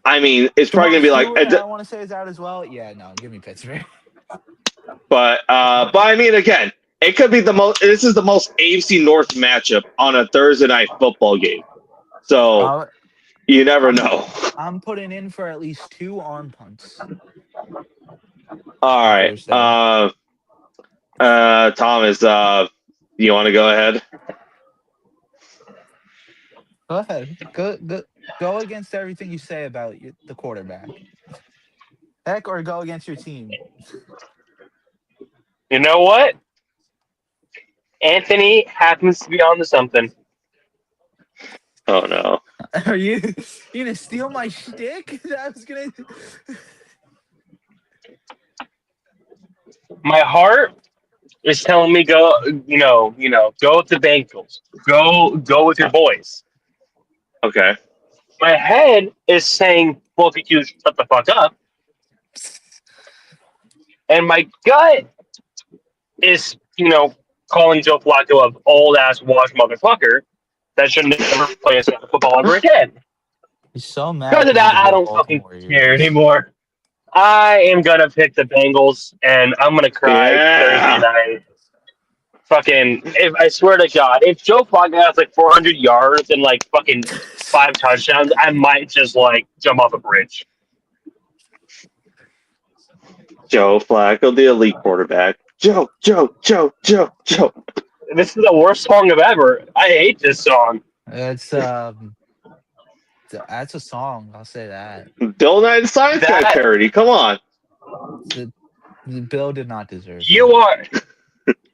it's probably Jamar gonna be like, Stewart, I want to say is out as well. Yeah, no, give me Pittsburgh. but I mean, again, it could be the most. This is the most AFC North matchup on a Thursday night football game. So Uh, you never know. I'm putting in for at least 2 arm punts. All right, Thursday. Thomas, you want to go ahead? Go ahead. Go against everything you say about the quarterback. Heck, or go against your team. You know what? Anthony happens to be on to something. Oh no. Are you gonna steal my shtick? I was gonna. My heart is telling me go. Go with the Bengals. Go with your boys. Okay. My head is saying both of you shut the fuck up, and my gut is calling Joe Flacco a old ass washed motherfucker that should never play a snap of football ever again. He's so mad Because of because of that, the I whole don't fucking Baltimore care years. anymore. I am gonna pick the Bengals, and I'm gonna cry Thursday Yeah. night. Fucking, if I swear to God, if Joe Flacco has like 400 yards and like fucking 5 touchdowns, I might just like jump off a bridge. Joe Flacco, the elite quarterback. Joe. This is the worst song of ever. I hate this song. That's a song. I'll say that. Bill Nye the Science Guy That parody. Come on. The Bill did not deserve. you are,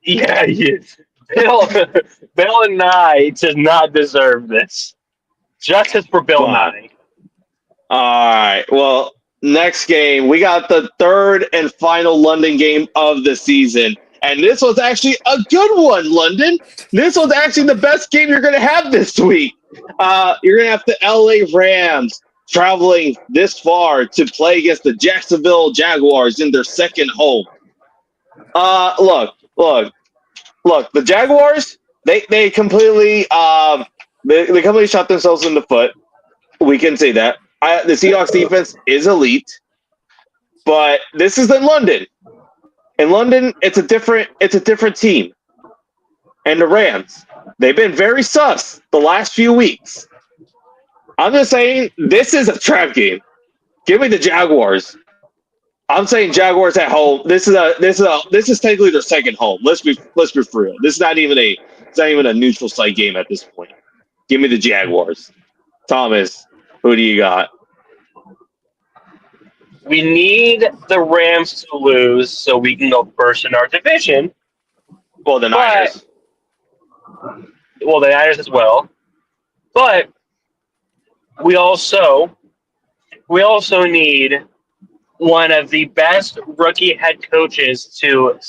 yeah, Bill, Bill and Nye does not deserve this. Justice for Bill Wow. Nye. All right. Well, next game, we got the third and final London game of the season. And this was actually a good one, London. This was actually the best game you're going to have this week. You're going to have the LA Rams traveling this far to play against the Jacksonville Jaguars in their second home. Look. The Jaguars, they completely they completely shot themselves in the foot. We can say that. The Seahawks defense is elite, but this is in London. In London, it's a different team. And the Rams, they've been very sus the last few weeks. I'm just saying this is a trap game. Give me the Jaguars. I'm saying Jaguars at home. This is technically their second home. Let's be for real. This is not even a neutral site game at this point. Give me the Jaguars. Thomas, who do you got? We need the Rams to lose so we can go first in our division. Well, the Niners. Well, the Niners as well. But we also need one of the best rookie head coaches to,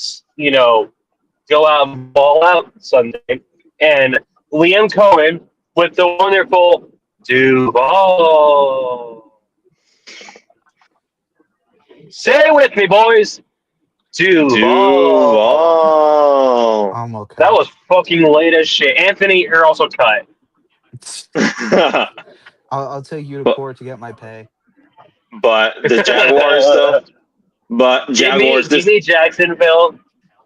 go out and ball out Sunday, and Liam Cohen with the wonderful Duval. Say it with me, boys. Duval. Duval. I'm okay. That was fucking late as shit. Anthony, you're also cut. I'll take you to but, court to get my pay. but the Jaguars, though. But Jaguars. Give me Jacksonville.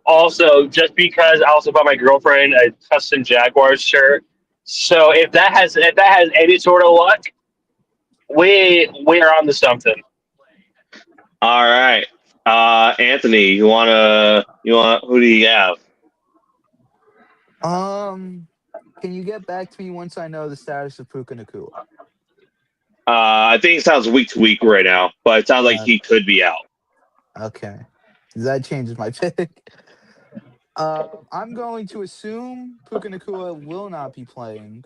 Also, just because I also bought my girlfriend a custom Jaguars shirt. So if that has any sort of luck, we are on to something. All right. Anthony, you want who do you have? Can you get back to me once I know the status of Puka Nacua? I think it sounds week to week right now, but it sounds like he could be out. Okay. That changes my pick. I'm going to assume Puka Nacua will not be playing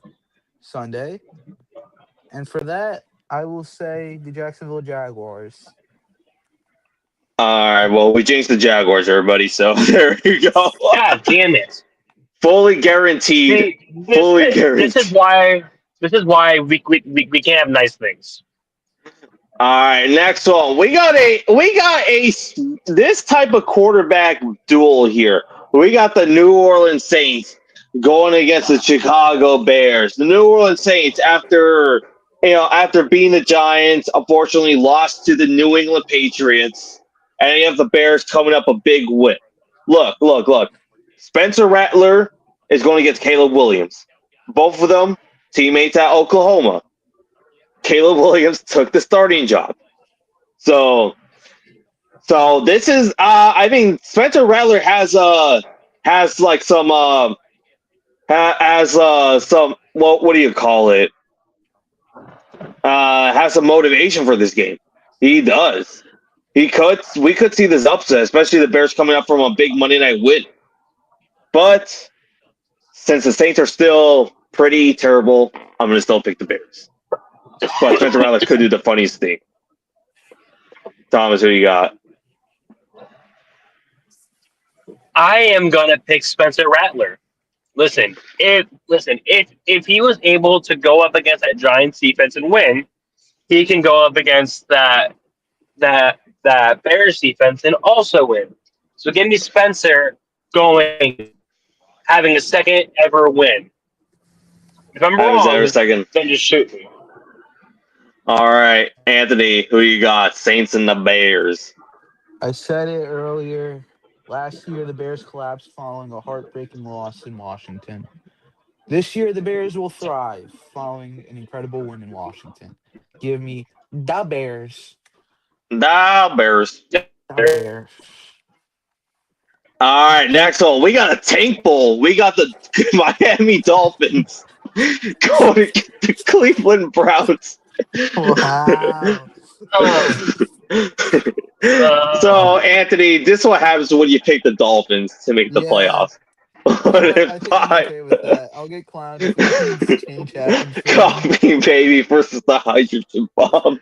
Sunday. And for that, I will say the Jacksonville Jaguars. All right. Well, we jinxed the Jaguars, everybody. So there you go. God damn it! Fully guaranteed. This is why we can't have nice things. All right, next one. We got this type of quarterback duel here. We got the New Orleans Saints going against the Chicago Bears. The New Orleans Saints, after beating the Giants, unfortunately lost to the New England Patriots, and you have the Bears coming up a big win. Look. Spencer Rattler is going against Caleb Williams. Both of them teammates at Oklahoma. Caleb Williams took the starting job. So this is I think Spencer Rattler has some what do you call it? Has some motivation for this game. He does. We could see this upset, especially the Bears coming up from a big Monday night win. But since the Saints are still pretty terrible, I'm gonna still pick the Bears. But Spencer Rattler could do the funniest thing. Thomas, who you got? I am gonna pick Spencer Rattler. Listen, if he was able to go up against that Giants defense and win, he can go up against that Bears defense and also win. So give me Spencer having a second ever win. If I'm wrong, then just shoot me. All right, Anthony, who you got? Saints and the Bears. I said it earlier. Last year, the Bears collapsed following a heartbreaking loss in Washington. This year, the Bears will thrive following an incredible win in Washington. Give me the Bears. The Bears. The Bears. All right, next one. We got a tank bowl. We got the Miami Dolphins going to the Cleveland Browns. Wow. So, Anthony, this is what happens when you pick the Dolphins to make the playoffs. I think I'm okay with that. I'll get clowned if change happens. Coffee baby versus the hydrogen bomb.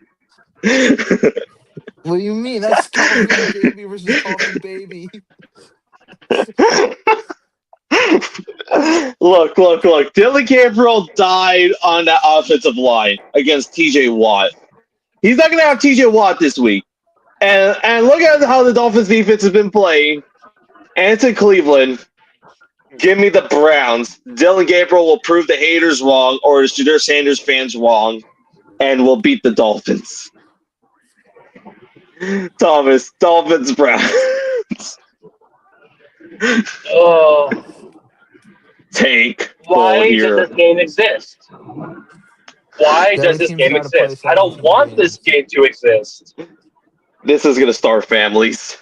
What do you mean? That's coffee baby versus coffee baby. Look. Dylan Gabriel died on that offensive line against TJ Watt. He's not going to have TJ Watt this week. And look at how the Dolphins defense has been playing. And it's in Cleveland. Give me the Browns. Dylan Gabriel will prove the haters wrong or the Shedeur Sanders fans wrong and will beat the Dolphins. Thomas, Dolphins, Browns. Oh. Take. Why does this game exist? Why does this game exist? I don't want this game to exist. This is going to start families.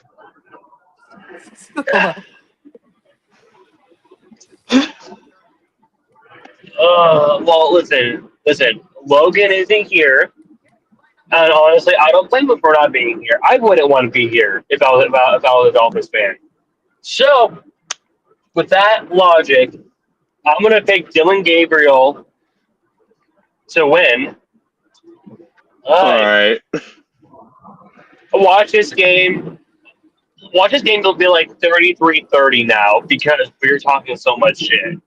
Well, listen. Logan isn't here, and honestly, I don't blame him for not being here. I wouldn't want to be here if I was a Dolphins fan. So, with that logic, I'm gonna pick Dylan Gabriel to win. All right. Watch this game. Watch this game. It'll be like 33-30 now because we're talking so much shit.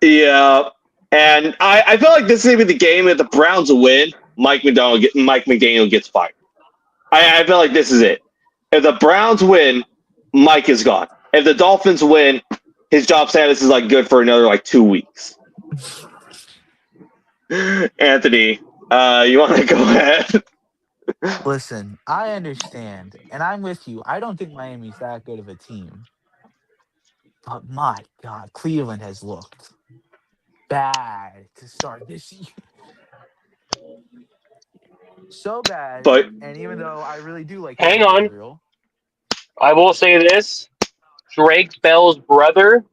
Yeah, and I feel like this is gonna be the game. If the Browns win, Mike McDaniel gets fired. I feel like this is it. If the Browns win, Mike is gone. If the Dolphins win, his job status is like good for another like 2 weeks. Anthony, you want to go ahead? Listen, I understand, and I'm with you. I don't think Miami's that good of a team. But my God, Cleveland has looked bad to start this year. So bad. But And even though I really do like Hang Taylor on. Gabriel, I will say this: Drake Bell's brother,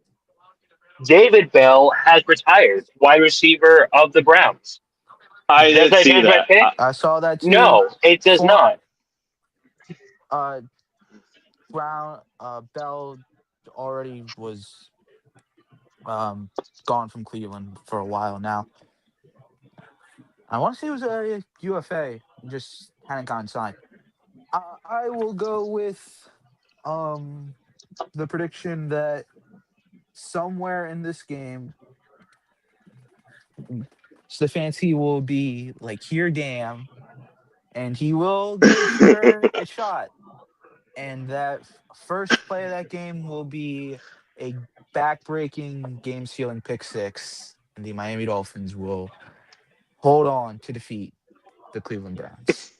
David Bell, has retired, wide receiver of the Browns. I Does did that see change my that. pick? I saw that too. No, it does For not. uh Brown Bell already was gone from Cleveland for a while now. I want to say it was a UFA, just hadn't gotten signed. I will go with the prediction that somewhere in this game, Stefanski will be like, here, damn, and he will give Shooter a shot. And that first play of that game will be a back-breaking, game-sealing pick six, and the Miami Dolphins will hold on to defeat the Cleveland Browns.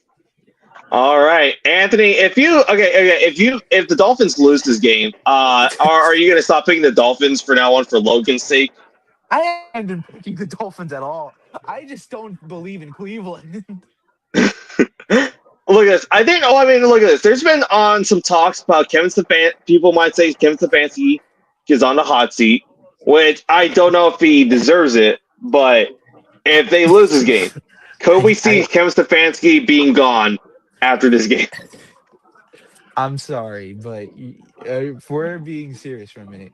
All right, Anthony. If the Dolphins lose this game, are you gonna stop picking the Dolphins for now on for Logan's sake? I haven't been picking the Dolphins at all. I just don't believe in Cleveland. Look at this. Look at this. There's been on some talks about Kevin Stefanski. People might say Kevin Stefanski is on the hot seat, which I don't know if he deserves it. But if they lose this game, could we see Kevin Stefanski being gone after this game? I'm sorry, but if we're being serious for a minute,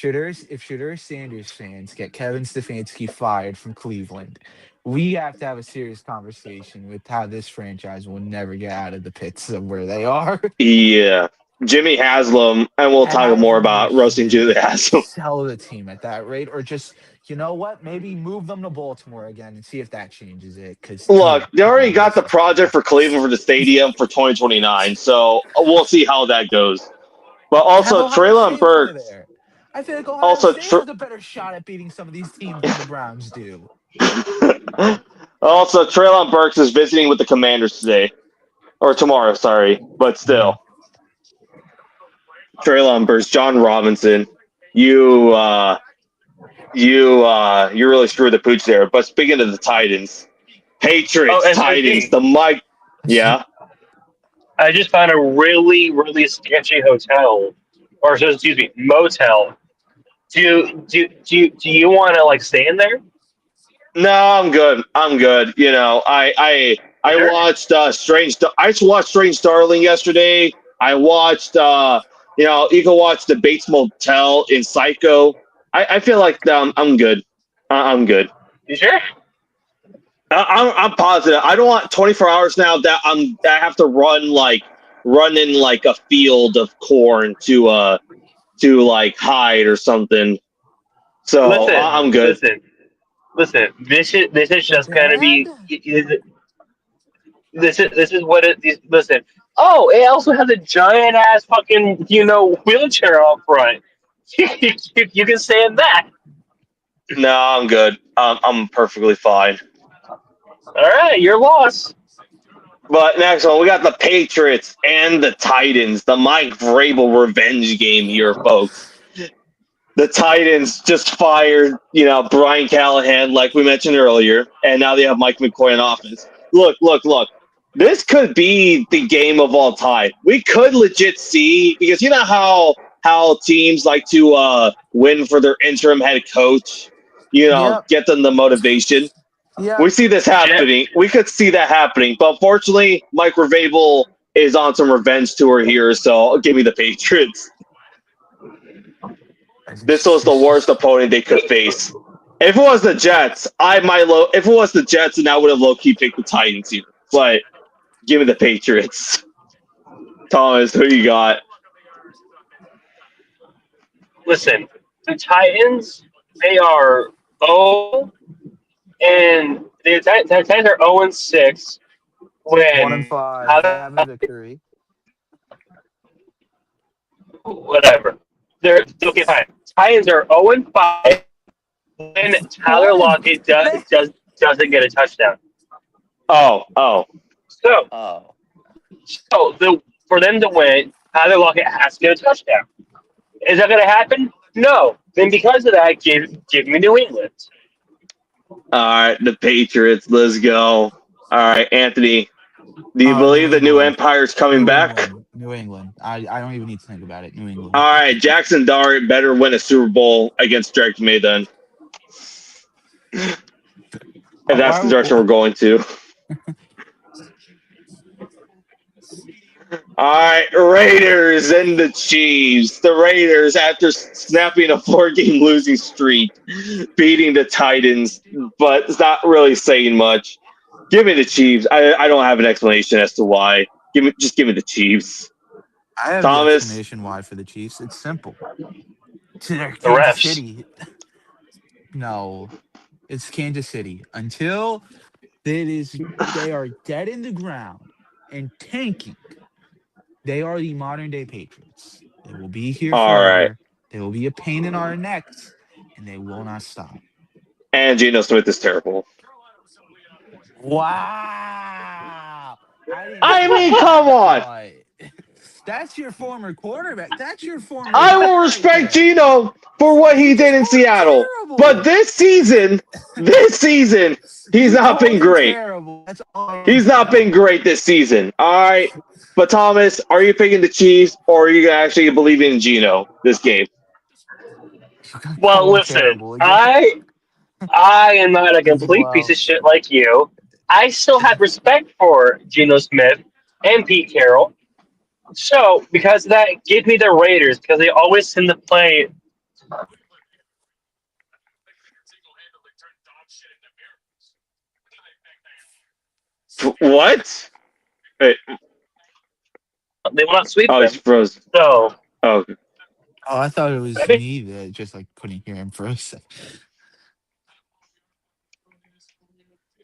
if Shooter Sanders fans get Kevin Stefanski fired from Cleveland, we have to have a serious conversation with how this franchise will never get out of the pits of where they are. Yeah, Jimmy Haslam, and we'll talk more Haslam about roasting Jimmy Haslam. sell the team at that rate, or just, you know what, maybe move them to Baltimore again and see if that changes it. Because Look, they already got the project for Cleveland for the stadium for 2029, so we'll see how that goes. But also, Treylon Burks. I feel like Ohio State has a better shot at beating some of these teams than the Browns do. Also, Treylon Burks is visiting with the Commanders today. Or tomorrow, sorry. But still. Treylon Burks, John Robinson. You really screwed the pooch there. But speaking of the Titans, Patriots, Titans, the Mike. Yeah. I just found a really, really sketchy hotel, or excuse me, motel. Do you want to like stay in there? No, I'm good. I'm good. You know, I watched Strange Darling yesterday. I watched you can watch the Bates Motel in Psycho. I feel like I'm good. I'm good. You sure? I'm positive. I don't want 24 hours now that I have to run in like a field of corn to like hide or something. So I'm good. Listen. This is just gonna be. This is what it is. Listen. Oh, it also has a giant ass fucking wheelchair up front. You can stay in that. No, I'm good. I'm perfectly fine. All right, your loss. But next one, we got the Patriots and the Titans. The Mike Vrabel revenge game here, folks. The Titans just fired, Brian Callahan, like we mentioned earlier, and now they have Mike McCoy in office. Look. This could be the game of all time. We could legit see, because you know how teams like to win for their interim head coach, get them the motivation. Yeah. We see this happening. We could see that happening. But unfortunately, Mike Vrabel is on some revenge tour here, so give me the Patriots. This was the worst opponent they could face. If it was the Jets, if it was the Jets, then I would have low-key picked the Titans here. But give me the Patriots. Thomas, who you got? Listen, the Titans, they are 0 and the Titans are 0-6 when 1-5. They Tyler, have a victory. whatever. They're okay, fine. Titans are 0-5 when Tyler What? Lockett doesn't get a touchdown. Oh. So Oh. for them to win, Tyler Lockett has to get a touchdown. Is that going to happen? No. Then because of that, give me New England. All right, the Patriots. Let's go. All right, Anthony. Do you New believe the new England. empire's coming New back? England. New England. I don't even need to think about it. New England. All right, Jackson Dart better win a Super Bowl against Drake May then. If that's the direction we're going to. All right, Raiders and the Chiefs. The Raiders, after snapping a 4-game losing streak, beating the Titans, but it's not really saying much. Give me the Chiefs. I don't have an explanation as to why. Just give me the Chiefs. I have Thomas? the explanation why for the Chiefs. It's simple. They're The Kansas refs. City. No, it's Kansas City. Until they are dead in the ground and tanking. They are the modern day Patriots. They will be here All forever. right. They will be a pain in our necks, and they will not stop. And Geno Smith is terrible. Wow! I mean, come on. That's your former quarterback. That's your former. I will respect Geno for what he did in Seattle. Terrible. But this season, he's not been great. Terrible. That's all He's not been great this season. All right. But Thomas, are you picking the Chiefs or are you actually believing in Geno this game? Well, listen, I am not a complete piece of shit like you. I still have respect for Geno Smith and Pete Carroll. So, because of that, give me the Raiders because they always tend to play. What? Wait. They will not sweep Oh, them. he's frozen. So, Oh, I thought it was me that just like couldn't hear him for a second.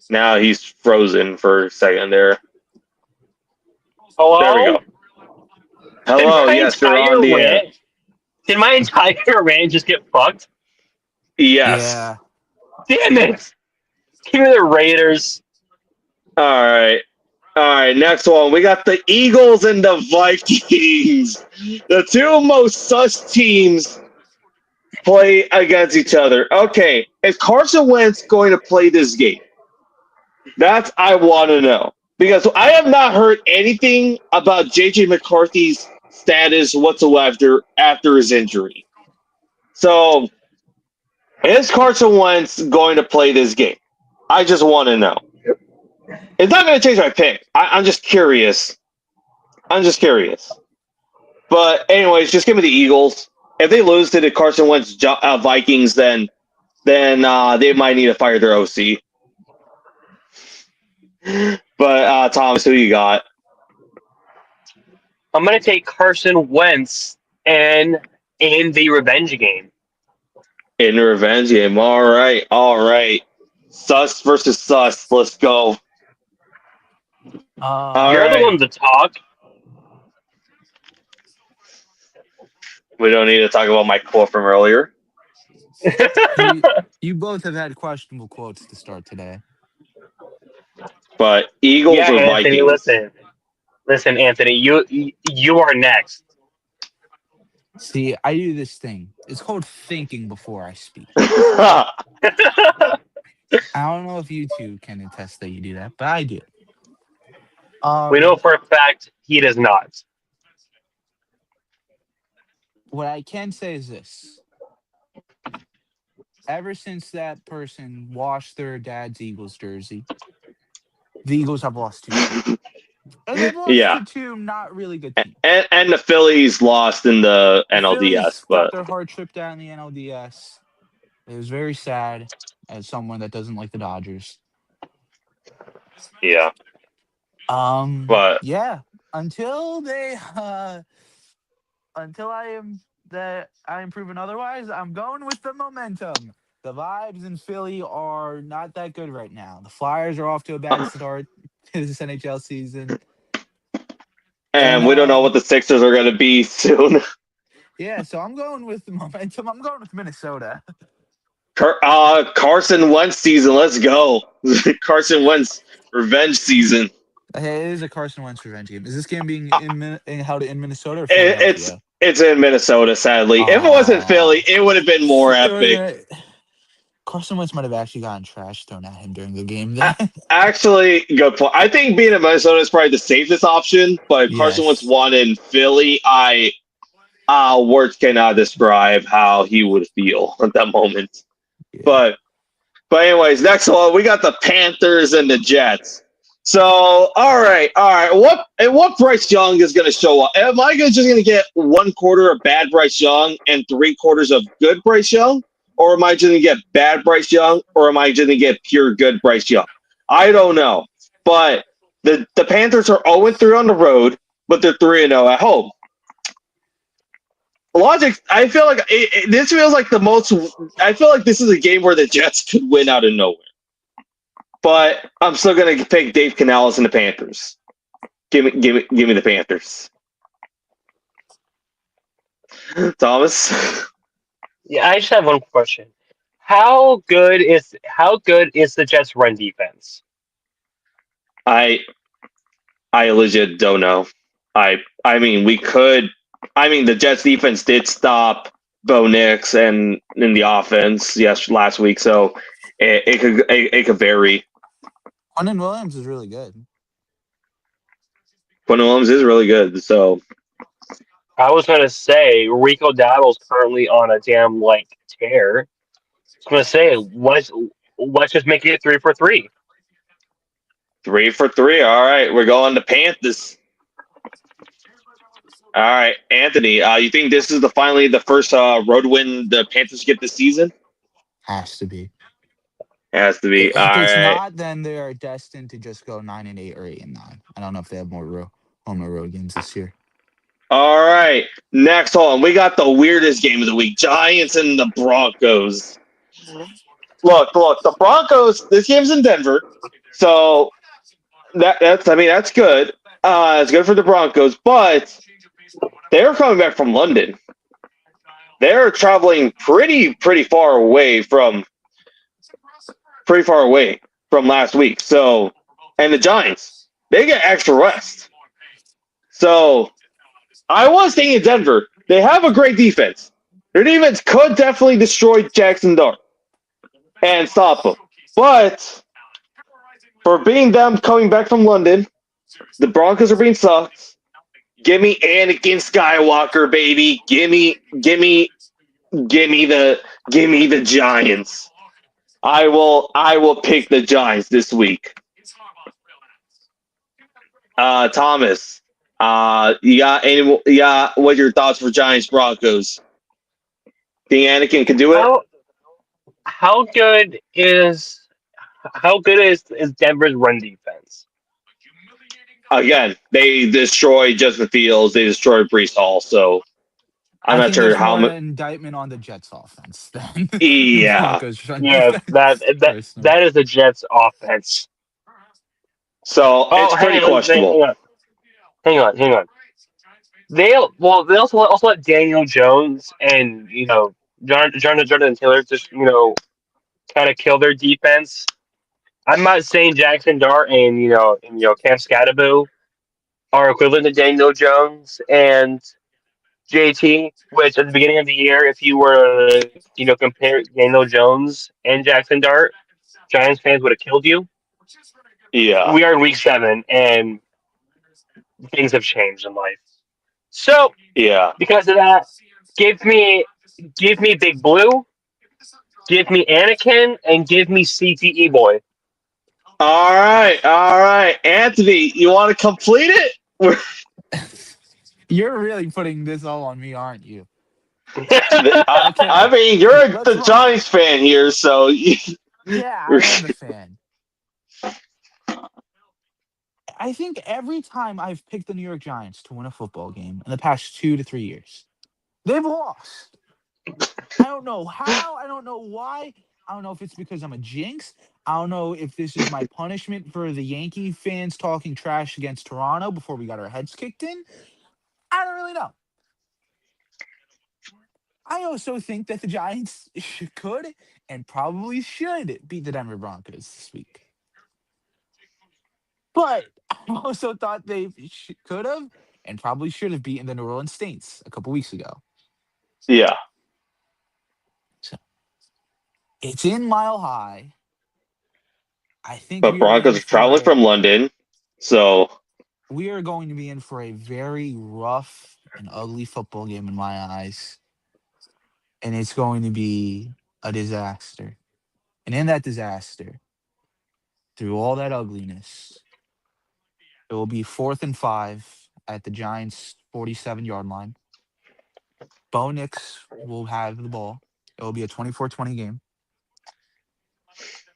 now he's frozen for a second there. hello? There we go. Hello, yes, you're on the air. Did my entire rant just get fucked? Yes. Yeah. Damn it! Give me the Raiders. All right. Next one. We got the Eagles and the Vikings. The two most sus teams play against each other. Okay. Is Carson Wentz going to play this game? That's I want to know. Because I have not heard anything about JJ McCarthy's status whatsoever after his injury. So, is Carson Wentz going to play this game? I just want to know. It's not going to change my pick. I'm just curious. But anyways, just give me the Eagles. If they lose to the Carson Wentz Vikings, then they might need to fire their OC. But Thomas, who you got? I'm going to take Carson Wentz and in the revenge game. In the revenge game. All right. Sus versus sus. Let's go. You're the one to talk. We don't need to talk about my quote from earlier. You both have had questionable quotes to start today. But Eagles or Anthony, Vikings? Listen, Anthony, you are next. See, I do this thing. It's called thinking before I speak. I don't know if you two can attest that you do that, but I do. We know for a fact he does not. What I can say is this. Ever since that person washed their dad's Eagles jersey, the Eagles have lost 2. And they've lost to 2 not really good teams. And the Phillies lost in the NLDS. Phillies but got their hard trip down in the NLDS. It was very sad as someone that doesn't like the Dodgers. Yeah. But yeah. until they until I am proven otherwise, I'm going with the momentum. The vibes in Philly are not that good right now. The Flyers are off to a bad start to this NHL season. And And we don't know what the Sixers are going to be soon. yeah, so I'm going with the momentum. I'm going with Minnesota. Carson Wentz season. Let's go. Carson Wentz revenge season. Hey, it is a Carson Wentz revenge game. Is this game being held in Minnesota or It's Philadelphia? it's in Minnesota, sadly. If it wasn't Ah, Philly, it would have been more epic. Carson Wentz might have actually gotten trash thrown at him during the game. Then Actually, good point. I think being in Minnesota is probably the safest option, but Carson Wentz yes, won in Philly. Words cannot describe how he would feel at that moment. yeah. But anyways, next one we got the Panthers and the Jets. So all right. What Bryce Young is going to show up? Am I just going to get 1/4 of bad Bryce Young and 3/4 of good Bryce Young, or am I just going to get bad Bryce Young, or am I just going to get pure good Bryce Young? I don't know, but the Panthers are 0-3 on the road, but they're 3-0 at home. Logic. I feel like this feels like the most. I feel like this is a game where the Jets could win out of nowhere. But I'm still gonna pick Dave Canales and the Panthers. Give me the Panthers. Thomas, Yeah, I just have one question. How good is the Jets' run defense? I legit don't know. I mean we could. I mean the Jets defense did stop Bo Nix and in the offense last week, so it could vary. Quentin Williams is really good. Quinn Williams is really good, so I was gonna say Rico Dowdle's currently on a damn tear. I was gonna say let's just make it 3 for 3. 3 for 3. All right, we're going to Panthers. All right, Anthony. You think this is finally the first road win the Panthers get this season? Has to be. Has to be. All If it's right. not, then they are destined to just go 9-8 or 8-9. I don't know if they have more home or road games this year. All right. Next on, we got the weirdest game of the week: Giants and the Broncos. Look. The Broncos. This game's in Denver, so that's good. It's good for the Broncos, but they're coming back from London. They're traveling pretty far away from last week. So, and the Giants, they get extra rest. So, I was thinking Denver. They have a great defense. Their defense could definitely destroy Jackson Dart and stop them. But for being them coming back from London, the Broncos are being sucked. Give me Anakin Skywalker, baby. Give me the Giants. I will pick the Giants this week. Thomas, what's your thoughts for Giants Broncos? Think Anakin can do it? How how good is Denver's run defense? Again, they destroyed Justin Fields. They destroyed Brees Hall. So I'm I not think sure there's how more much. indictment on the Jets offense than the Yeah. Broncos run Yeah, that defense, that personally. that is the Jets offense. So it's Oh, pretty hang on, hang questionable. on, hang on. They also let Daniel Jones and Jonathan Taylor just kind of kill their defense. I'm not saying Jackson Dart and Cam Scatterbo are equivalent to Daniel Jones and JT, which at the beginning of the year, if you were to compare Daniel Jones and Jackson Dart, Giants fans would have killed you. Yeah. We are in week 7 and things have changed in life. So Yeah. because of that, give me Big Blue, give me Anakin, and give me CTE boy. All right. Anthony, you want to complete it? You're really putting this all on me, aren't you? I Okay, mean, you're let's the run it. Giants fan here, so Yeah, I am a fan. I think every time I've picked the New York Giants to win a football game in the past 2 to 3 years, they've lost. I don't know how. I don't know why. I don't know if it's because I'm a jinx. I don't know if this is my punishment for the Yankee fans talking trash against Toronto before we got our heads kicked in. I don't really know. I also think that the Giants could and probably should beat the Denver Broncos this week. But I also thought they could have and probably should have beaten the New Orleans Saints a couple weeks ago. Yeah. So it's in Mile High. I think But we are Broncos in are traveling for from London, so we are going to be in for a very rough and ugly football game in my eyes. And it's going to be a disaster. And in that disaster, through all that ugliness, it will be 4th and 5 at the Giants' 47-yard line. Bo Nix will have the ball. It will be a 24-20 game.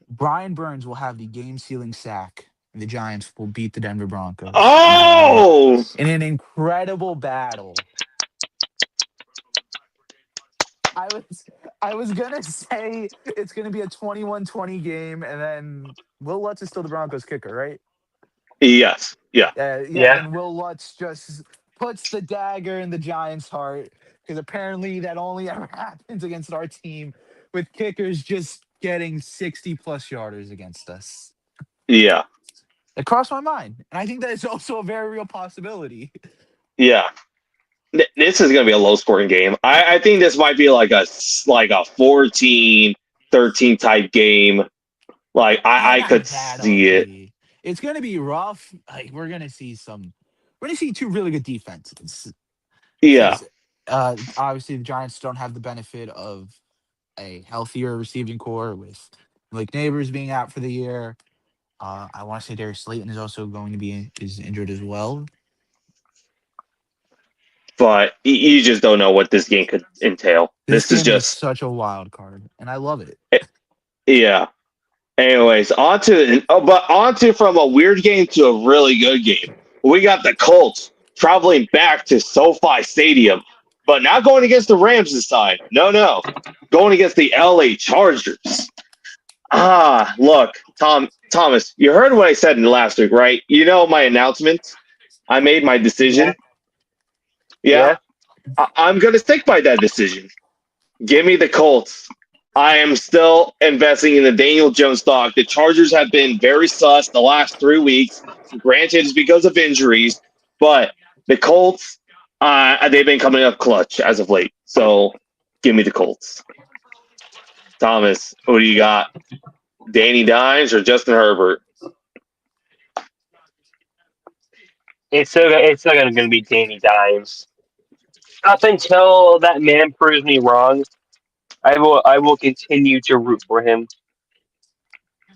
Brian Burns will have the game-sealing sack. And the Giants will beat the Denver Broncos oh, in an incredible battle. I was gonna say it's gonna be a 21-20 game, and then Will Lutz is still the Broncos kicker, right? yes, yeah, Yeah. And Will Lutz just puts the dagger in the Giants' heart because apparently that only ever happens against our team with kickers just getting 60+ yarders against us. yeah, It crossed my mind, and I think that is also a very real possibility. yeah. This is going to be a low-scoring game. I think this might be like a 14-13 type game. Like I Not could that see it. ugly. It's gonna be rough. Like we're gonna see two really good defenses. Yeah, Because obviously the Giants don't have the benefit of a healthier receiving core with Blake Neighbors being out for the year. I want to say Darius Slayton is also going to be is injured as well. but you just don't know what this game could entail. This This is game is just such a wild card, and I love it. yeah. Anyways, on to from a weird game to a really good game. We got the Colts traveling back to SoFi Stadium, but not going against the Rams this time. No, going against the LA Chargers. Look, Thomas, you heard what I said in the last week, right? You know my announcement. I made my decision. Yeah, Yeah. I'm gonna stick by that decision. Give me the Colts. I am still investing in the Daniel Jones stock. The Chargers have been very sus the last 3 weeks. Granted, it's because of injuries, but the Colts, they've been coming up clutch as of late. So give me the Colts. Thomas, who do you got? Danny Dimes or Justin Herbert? It's still going to be Danny Dimes. Up until that man proves me wrong, I will continue to root for him.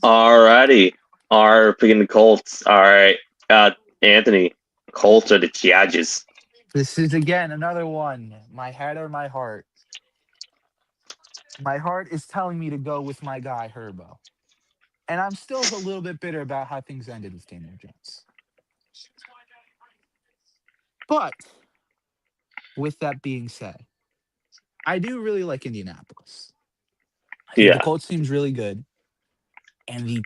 Alrighty. Are picking the Colts. All right. Anthony, Colts or the Chargers? This is again another one. My head or my heart. My heart is telling me to go with my guy Herbo. And I'm still a little bit bitter about how things ended with Daniel Jones. But with that being said, I do really like Indianapolis. I think the Colts team's really good. And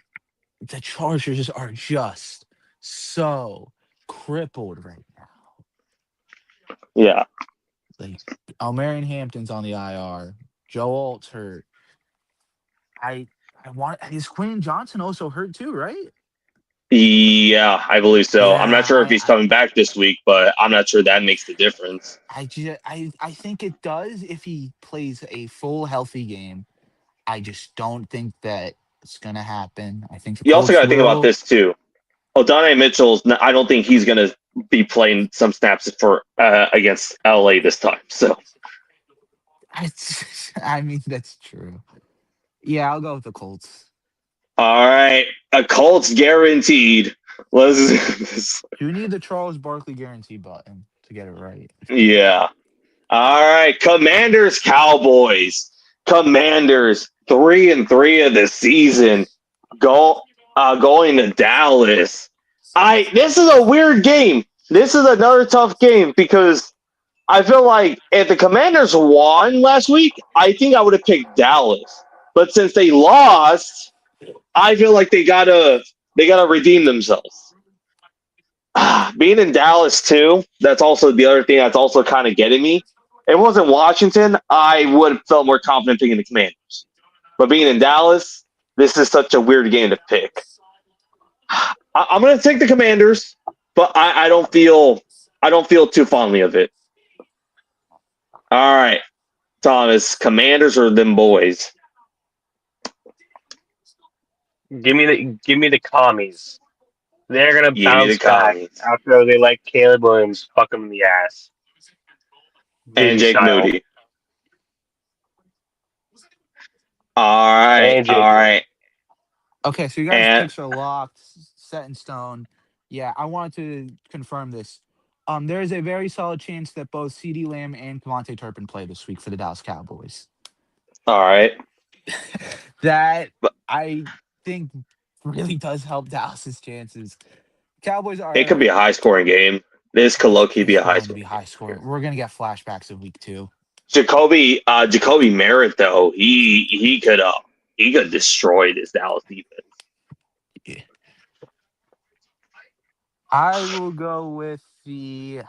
the Chargers are just so crippled right now. Yeah. Like Almarian Hampton's on the IR. Joe Alt's hurt. Is Quinn Johnson also hurt too, right? Yeah, I believe so. I'm not Yeah, sure if he's coming back this week, but I'm not sure that makes the difference. I think it does if he plays a full healthy game. I just don't think that it's gonna happen. I think the You also Colts got to think about will. this too. O'Donnell Mitchell's. I don't think he's going to be playing some snaps for against LA this time. So I mean that's true. Yeah, I'll go with the Colts. all right, a Colts guaranteed. Let's. You need the Charles Barkley guarantee button to get it right. Yeah. All right, Commanders Cowboys. Commanders 3-3 of the season. Going to Dallas. This is a weird game. This is another tough game because I feel like if the Commanders won last week, I think I would have picked Dallas. But since they lost, I feel like they gotta redeem themselves. Being in Dallas too, that's also the other thing that's also kind of getting me. If it wasn't Washington, I would have felt more confident picking the Commanders. But being in Dallas, this is such a weird game to pick. I'm going to take the Commanders, but I don't feel too fondly of it. All right, Thomas, Commanders or them boys? Give me the commies. They're gonna Give me the bounce back Commies after they let Caleb Williams fuck them in the ass. and Dizzy Jake style. Moody. All right, And Jake all Moody. right. Okay, so you guys' And picks are locked, set in stone. Yeah, I wanted to confirm this. There is a very solid chance that both CeeDee Lamb and Devontae Turpin play this week for the Dallas Cowboys. all right. That But I think really does help Dallas's chances. Cowboys it could are be a high scoring game. This could low key be it's a high going to be scoring high game. scoring. We're gonna get flashbacks of week 2. Jacoby Merritt though, he could destroy this Dallas defense. Yeah. I will go with the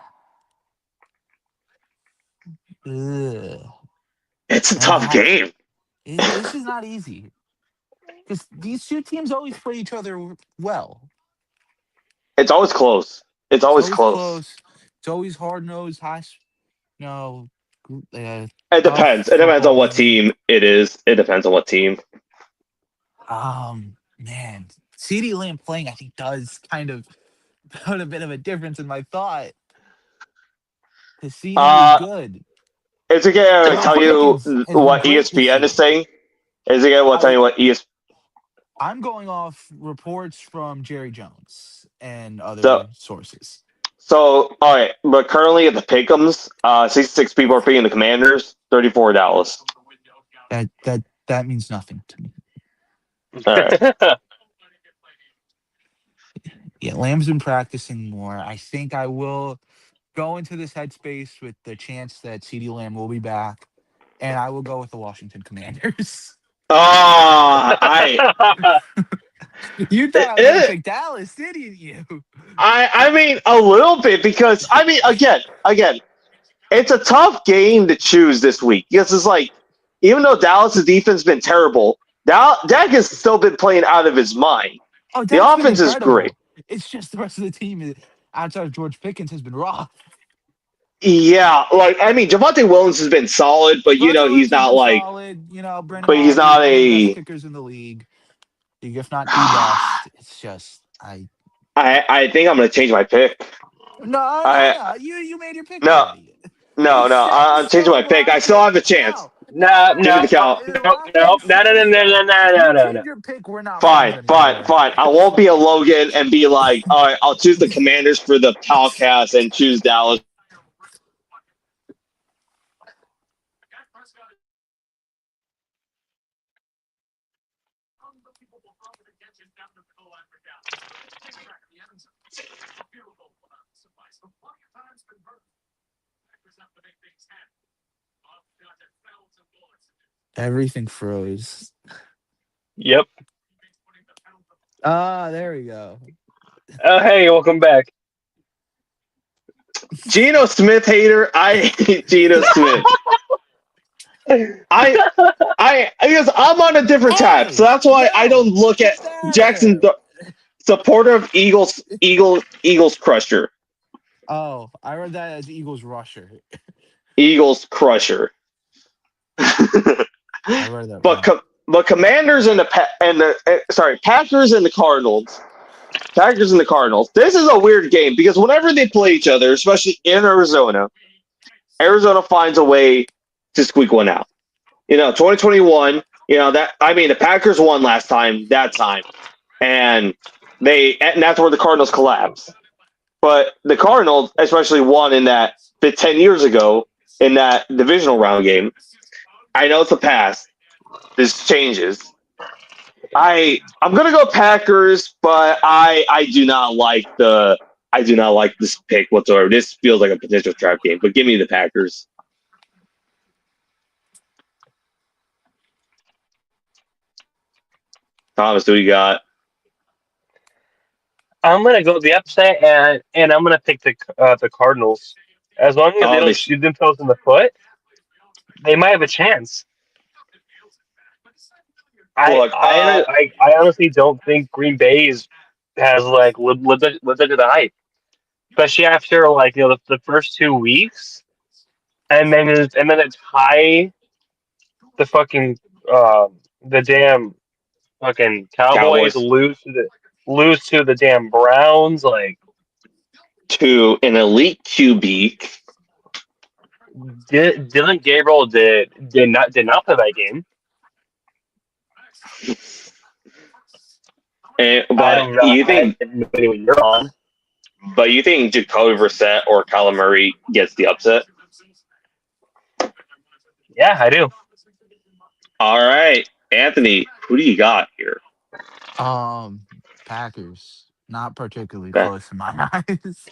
It's a man, tough game. this is not easy. Because these two teams always play each other well. It's always close. It's It's always always close. close. It's always hard nosed, no, It tough depends. It depends on football what game. team it is. It depends on what team. Man, CeeDee Lamb playing, I think, does kind of put a bit of a difference in my thought. Because CeeDee is Uh, good. is it gonna George tell you Pickens has been what great this ESPN is year. saying? Is it gonna tell you what ESPN? I'm going off reports from Jerry Jones and So, other sources. all right. But currently at the Pick'ems, 66 people are picking the Commanders, 34 Dallas. That means nothing to me. All right. Yeah, Lamb's been practicing more. I think I will go into this headspace with the chance that CeeDee Lamb will be back, and I will go with the Washington Commanders. You thought I was going to pick Dallas, didn't you? I mean a little bit because I mean again, it's a tough game to choose this week because it's like even though Dallas' defense has been terrible, Dak has still been playing out of his mind. Oh, The Dak's been offense is great. incredible. It's just the rest of the team outside of George Pickens has been rough. Yeah, like I mean, Javonte Williams has been solid, but Devontae he's Williams has not been like, solid. Brandon but he's Aubrey, not one of the best a. kickers in the league, if not the best. It's just I think I'm gonna change my pick. No. You made your pick No, already. no, It's no. set in I'm changing my stone. pick. I Lock still it. have a chance. No, No, Give me the no, count. no, no, no, no, no, no, no, You no, change no. your pick. We're not friends Fine, fine, anymore. fine. I won't be a Logan and be like, all right, I'll choose the Commanders for the podcast and choose Dallas. Everything froze. Yep. There we go. Oh, hey, welcome back. Geno Smith hater. I hate Geno Smith. Because I'm on a different tab, so that's why I don't look at What's that? Jackson. Supporter of Eagles crusher. Oh, I read that as Eagles rusher. Eagles crusher. I read that wrong. But Commanders and Packers and the Cardinals. Packers and the Cardinals. This is a weird game because whenever they play each other, especially in Arizona finds a way to squeak one out. 2021. The Packers won last time. That time, and that's where the Cardinals collapsed. But the Cardinals, especially won in that 10 years ago in that divisional round game. I know it's the past. This changes. I'm gonna go Packers, but I do not like this pick whatsoever. This feels like a potential trap game, but give me the Packers. Thomas, who you got? I'm gonna go the upset, and I'm gonna pick the Cardinals. As long as they Oh, don't shoot themselves in the foot, they might have a chance. I look. I I honestly don't think Green Bay has like lived up to the hype, especially after like the first 2 weeks, and then it's high the fucking the damn fucking Cowboys Cowboys lose to the damn Browns. Like to an elite QB. Dylan Gabriel did not play that game. I But don't know. you I think, have no idea what you're on. Jacoby Brissett or Kyler Murray gets the upset? Yeah, I do. All right, Anthony, who do you got here? Packers. Not particularly Okay. close in my eyes.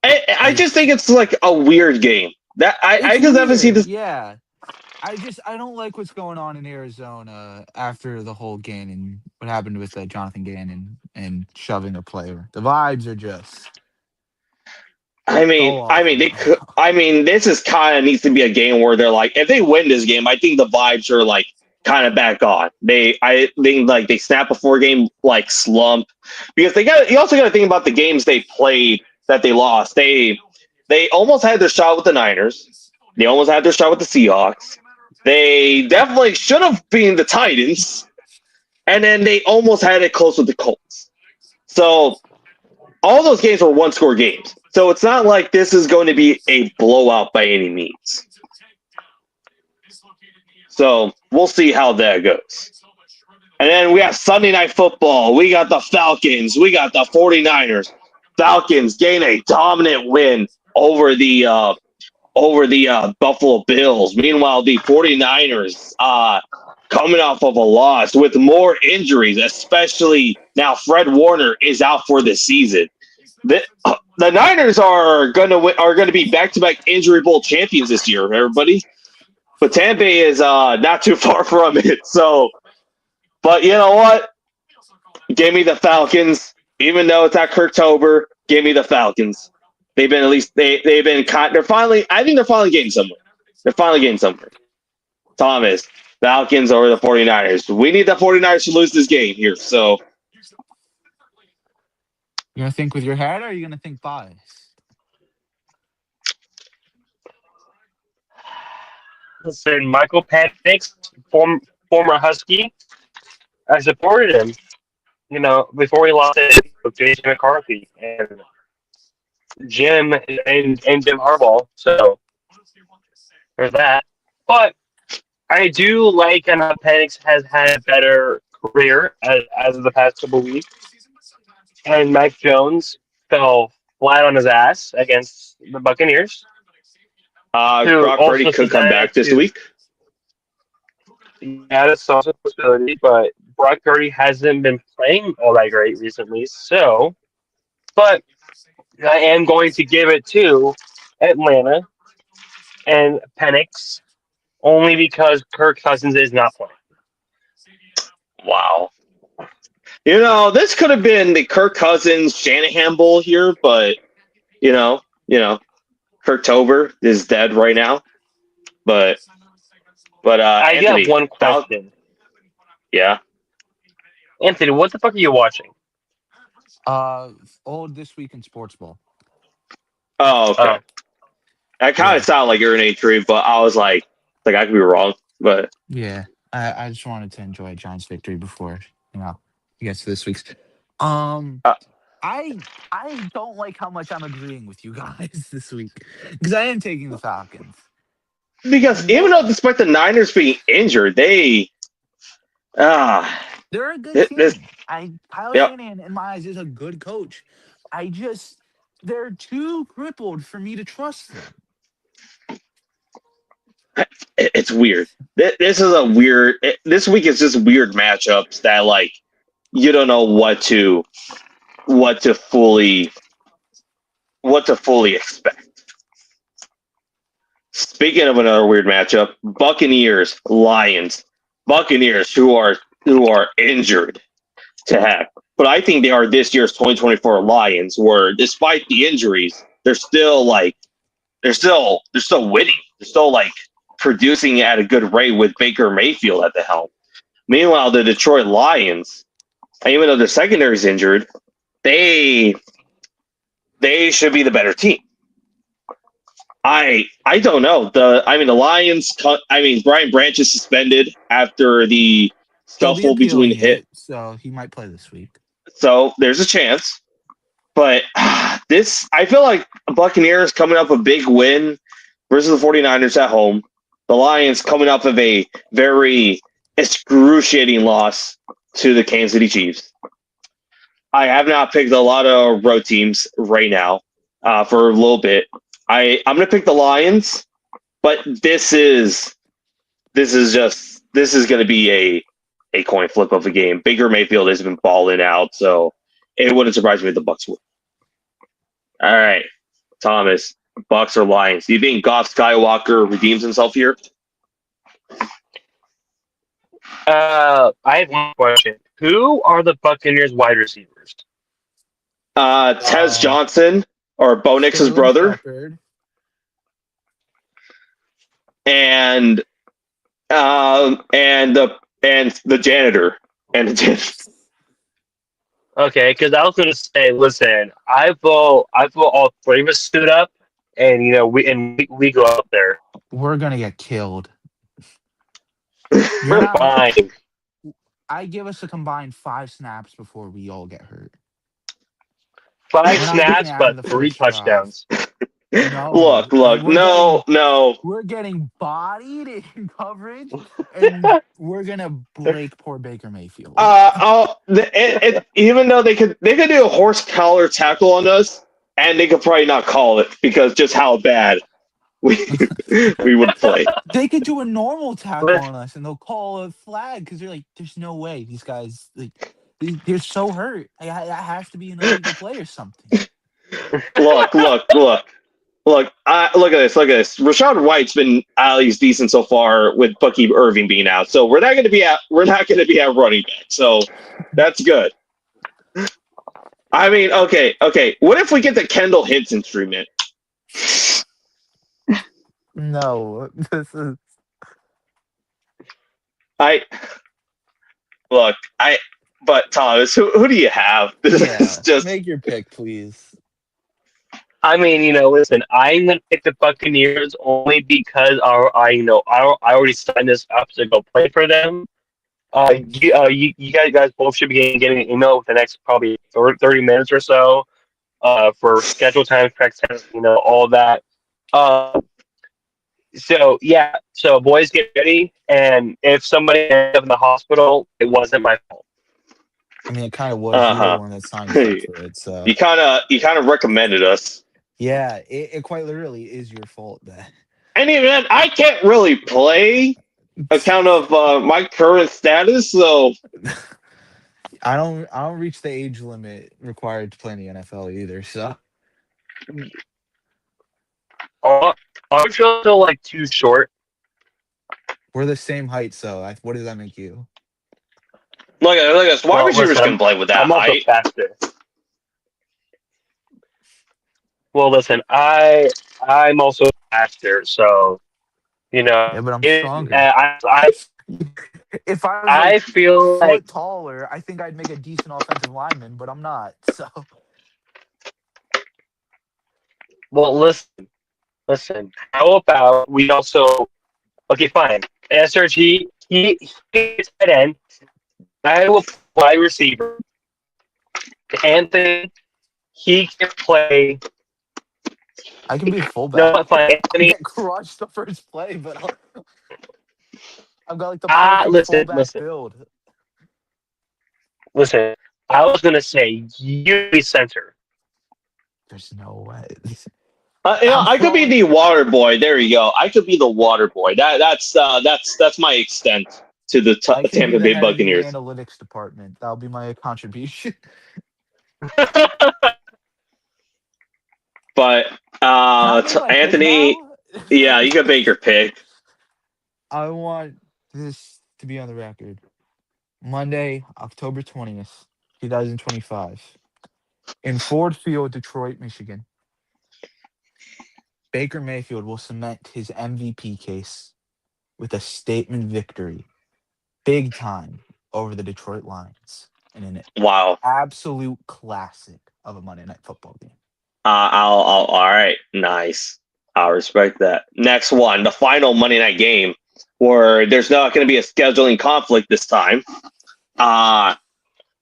I just think it's like a weird game. That I It's just haven't seen weird, this. yeah. I don't like what's going on in Arizona after the whole Gannon, what happened with Jonathan Gannon and shoving a player. The vibes are just so I off mean, right they could. now. I mean, this is kind of needs to be a game where they're like, if they win this game, I think the vibes are like kind of back on. I think like they snap a 4 game like slump because you also got to think about the games they played that they lost. They almost had their shot with the Niners. They almost had their shot with the Seahawks. They definitely should have been the Titans, and then they almost had it close with the Colts. So all those games were 1-score games. So it's not like this is going to be a blowout by any means. So we'll see how that goes. And then we have Sunday Night Football. We got the Falcons. We got the 49ers. Falcons gain a dominant win over the Buffalo Bills. Meanwhile, the 49ers coming off of a loss with more injuries, especially now Fred Warner is out for the season. The Niners are gonna be back-to-back Injury Bowl champions this year, everybody. But Tampa Bay is not too far from it. So, but you know what? Give me the Falcons, even though it's not Kirktober. Give me the Falcons. They've been at least they've been they're finally. I think they're finally getting somewhere. They're finally getting somewhere. Thomas, Falcons over the 49ers. We need the 49ers to lose this game here. So You gonna think with your head, or are you gonna think bias? Listen, Michael Penix, former Husky, I supported him. Before he lost it with Jason McCarthy and Jim and Jim Harbaugh. So there's that. But I do like how Penix has had a better career as of the past couple of weeks. And Mike Jones fell flat on his ass against the Buccaneers. Who Brock Purdy also could come back this week. Yeah, that's also a possibility, but Brock Purdy hasn't been playing all that great recently. So, but I am going to give it to Atlanta and Penix only because Kirk Cousins is not playing. Wow. This could have been the Kirk Cousins Shanahan Bowl here, but Kirktober is dead right now. But I do Anthony, have one question. Yeah. Anthony, what the fuck are you watching? Old This Week in Sports Ball. Oh, okay. I kind of sound like you're an A3, but I was like I could be wrong. But Yeah, I just wanted to enjoy Giants' victory before he gets to this week's. I don't like how much I'm agreeing with you guys this week because I am taking the Falcons. Because even though despite the Niners being injured, they're a good team. Kyle Shanahan, in my eyes, is a good coach. They're too crippled for me to trust them. it's weird. This is a weird. This week is just weird matchups that like you don't know what to fully expect. Speaking of another weird matchup, Buccaneers Lions. Buccaneers who are injured to heck, but I think they are this year's 2024 Lions. Where despite the injuries, they're still winning. They're still like producing at a good rate with Baker Mayfield at the helm. Meanwhile, the Detroit Lions, even though their secondary is injured, they should be the better team. I don't know. The Lions. Brian Branch is suspended after the He'll be scuffle between appealing hit. it, so he might play this week. So there's a chance. But this, I feel like Buccaneers coming up a big win versus the 49ers at home. The Lions coming off of a very excruciating loss to the Kansas City Chiefs. I have not picked a lot of road teams right now for a little bit. I'm going to pick the Lions, but this is going to be a coin flip of a game. Baker Mayfield has been balling out, so it wouldn't surprise me if the Bucs win. All right, Thomas, Bucs or Lions? Do you think Goff Skywalker redeems himself here? I have one question. Who are the Buccaneers wide receivers? Tez Johnson or Bo Nix's Sterling brother, Shepard. and the janitor and the janitor. Okay, because I was going to say, listen, I vote all three of us suit up, and we go out there. We're gonna get killed. We're fine. I give us a combined 5 snaps before we all get hurt. 5 We're not snaps, getting out of but the 3 first drive. touchdowns. No, Look, no. We're getting bodied in coverage, and we're gonna break poor Baker Mayfield. Even though they could do a horse collar tackle on us, and they could probably not call it because just how bad we would play. They could do a normal tackle on us, and they'll call a flag because they're like, "There's no way these guys they're so hurt. That has to be an illegal play or something." Look at this. Rashad White's been at least decent so far with Bucky Irving being out, so we're not going to be at running back. So that's good. Okay. What if we get the Kendall Hinton treatment? No, this is. But Thomas, who do you have? Just make your pick, please. Listen, I'm gonna pick the Buccaneers only because I already signed this up to go play for them. You guys both should be getting an email with the next probably 30 minutes or so, for schedule time, correct time, all that. So boys, get ready, and if somebody ends up in the hospital, it wasn't my fault. It kind of was. You were the one that signed up for it, so you kind of recommended us. Yeah, it quite literally is your fault then. And even I can't really play account of my current status, so I don't reach the age limit required to play in the NFL either. So I feel like too short. We're the same height, so what does that make you? Look at us. Wide receivers can play with that I'm also height. faster. Well, listen, I'm also faster, so Yeah, but I'm stronger. If I was I feel foot like taller, I think I'd make a decent offensive lineman, but I'm not. So well, listen. How about we also? Okay, fine. SRG, he's tight end. I will play receiver. Anthony, he can play. I can be a fullback. No, fine. Anthony, get crushed the first play, but I've got like the perfect fullback build. Listen, I was gonna say you be center. There's no way. I'm I could be throwing. the water boy. There you go. I could be the water boy. That's my extent to the I can be Tampa the Bay head of the Buccaneers. analytics department. That'll be my contribution. But Can I make my pick Anthony, now? yeah, you can make your pick. I want this to be on the record. Monday, October 20th, 2025, in Ford Field, Detroit, Michigan. Baker Mayfield will cement his MVP case with a statement victory, big time, over the Detroit Lions in an Wow. absolute classic of a Monday Night Football game. All right, nice. I'll respect that. Next one, the final Monday night game, where there's not going to be a scheduling conflict this time.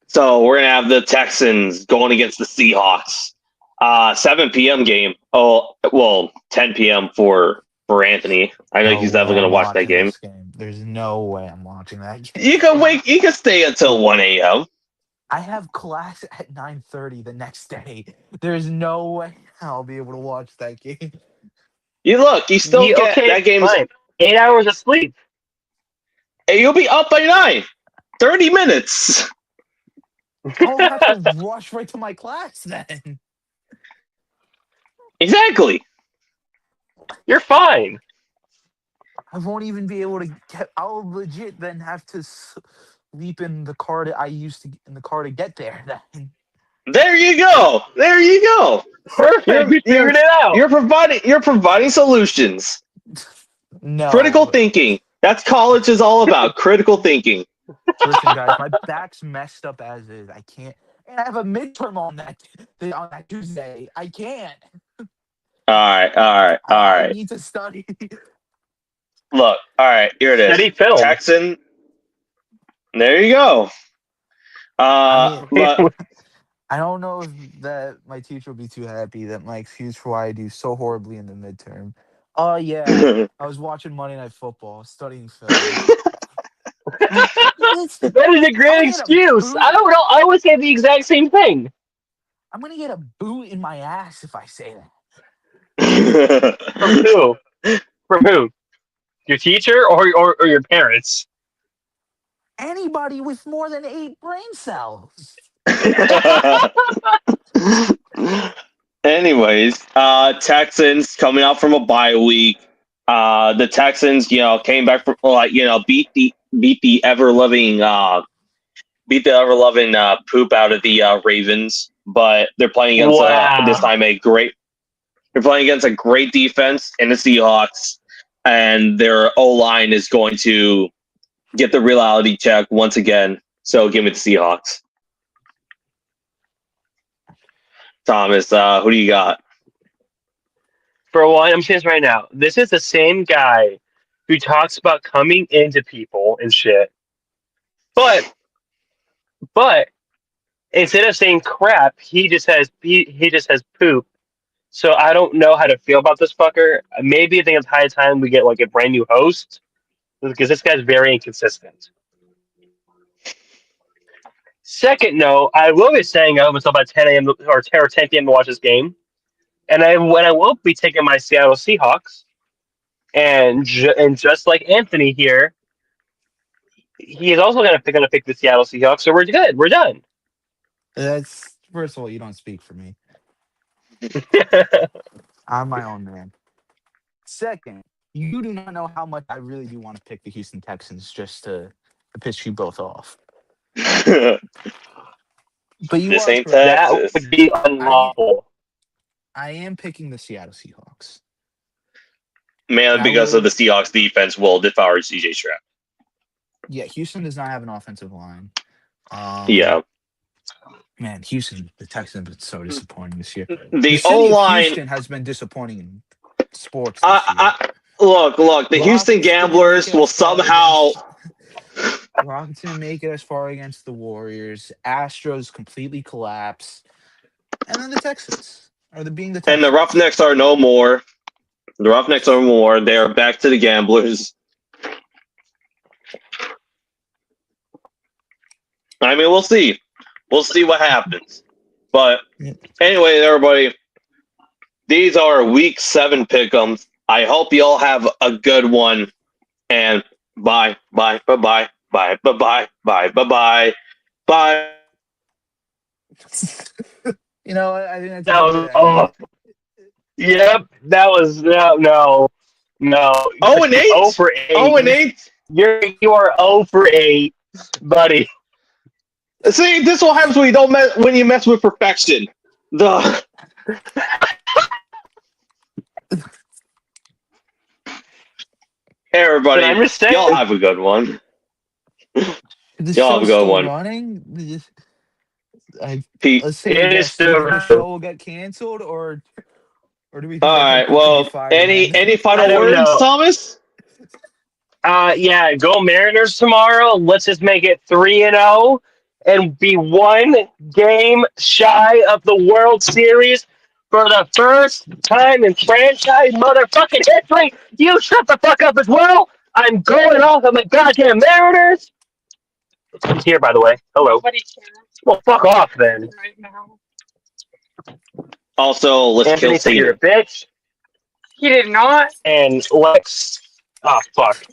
So we're gonna have the Texans going against the Seahawks. 7 p.m. game. Oh, well, 10 p.m. for Anthony. I know No he's way definitely gonna I'm watch that watching game. this game. There's no way I'm watching that game. You can wait. You can stay until 1 a.m. I have class at 9:30 the next day. There's no way I'll be able to watch that game. You look. You still get Okay, that game's. fine. 8 hours of sleep. Hey, you'll be up by 9. 30 minutes. I'll have to rush right to my class then. Exactly. You're fine. I won't even be able to get. I'll legit then have to sleep in the car that I used to in the car to get there. Then There you go. There you go. Perfect. We figured it out. You're providing solutions. Critical no. thinking. That's college is all about. Critical thinking. Listen, guys, my back's messed up as is. I can't, and I have a midterm on that Tuesday. I can't. All I right. need to study. Look, all right, here it is. Study film. Texan. There you go. I mean, But I don't know if that my teacher will be too happy that my excuse for why I do so horribly in the midterm. Oh yeah, I was watching Monday Night Football, studying film. Listen, That is a I'm great gonna get a excuse. boot. I don't know. I would say the exact same thing. I'm gonna get a boot in my ass if I say that. From who? From who? Your teacher or your parents? Anybody with more than 8 brain cells. anyways, Texans coming out from a bye week. The Texans, came back from beat the ever loving poop out of the Ravens, but they're playing against this Wow. time they're playing against a great defense in the Seahawks, and their O line is going to get the reality check once again. So give me the Seahawks. Thomas, who do you got? For one, I'm saying this right now. This is the same guy who talks about coming into people and shit. But instead of saying crap, he just has poop. So I don't know how to feel about this fucker. Maybe I think it's high time we get like a brand new host because this guy's very inconsistent. Second note, I will be staying up until about 10 a.m. or 10 p.m. to watch this game, and I will be taking my Seattle Seahawks, and just like Anthony here, he is also going to pick the Seattle Seahawks. So we're good. We're done. That's first of all, you don't speak for me. I'm my own man. Second, you do not know how much I really do want to pick the Houston Texans just to piss you both off. But you This are ain't correct. That Texas. would be unlawful. I am picking the Seattle Seahawks. Man, I because will- of the Seahawks defense will devour CJ Stroud. Yeah, Houston does not have an offensive line. Yeah. Man, Houston, the Texans have been so disappointing this year. The The O city of line. Houston has been disappointing in sports this year. Look. The Houston Rockets didn't Gamblers make it will as far somehow. Rockets didn't make it as far against the Warriors. Astros completely collapse. And then the Texans. Being the And Texans. the Roughnecks are no more. The Roughnecks are more. They are back to the Gamblers. I mean, we'll see. We'll see what happens. But anyway, everybody, these are week 7 pick'ems. I hope you all have a good one. And bye, bye, bye, bye, bye, bye, bye, bye, bye, bye, bye. You know what? I think that's a That good way was to end it. Yep, that was no. Oh and 0 8. for Oh and 8. 8. You are 0 for 8, buddy. See, this is what happens when you don't when you mess with perfection. The Hey But everybody, I'm just y'all saying. have a good one. The Y'all have a show's good still one. running. I, Pete. let's take a It is guess. Do you think the still. show will get canceled, or do we All think that right. Goku could be Well, fired any again? I final don't words, know. Thomas? Yeah, go Mariners tomorrow. Let's just make it 3-0 and be one game shy of the World Series for the first time in franchise motherfucking history. You shut the fuck up as well. I'm going off on the goddamn Mariners. He's here, by the way. Hello. Well, fuck off then. Also, let's kill Anthony said you're a Cena. bitch. He did not. And Lex. Oh, fuck.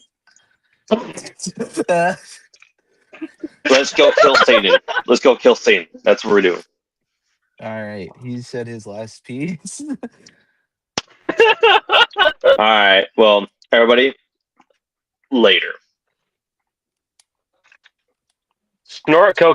Let's go kill Satan. Let's go kill Satan. That's what we're doing. All right, he said his last piece. All right. Well, everybody, later. Snort coke.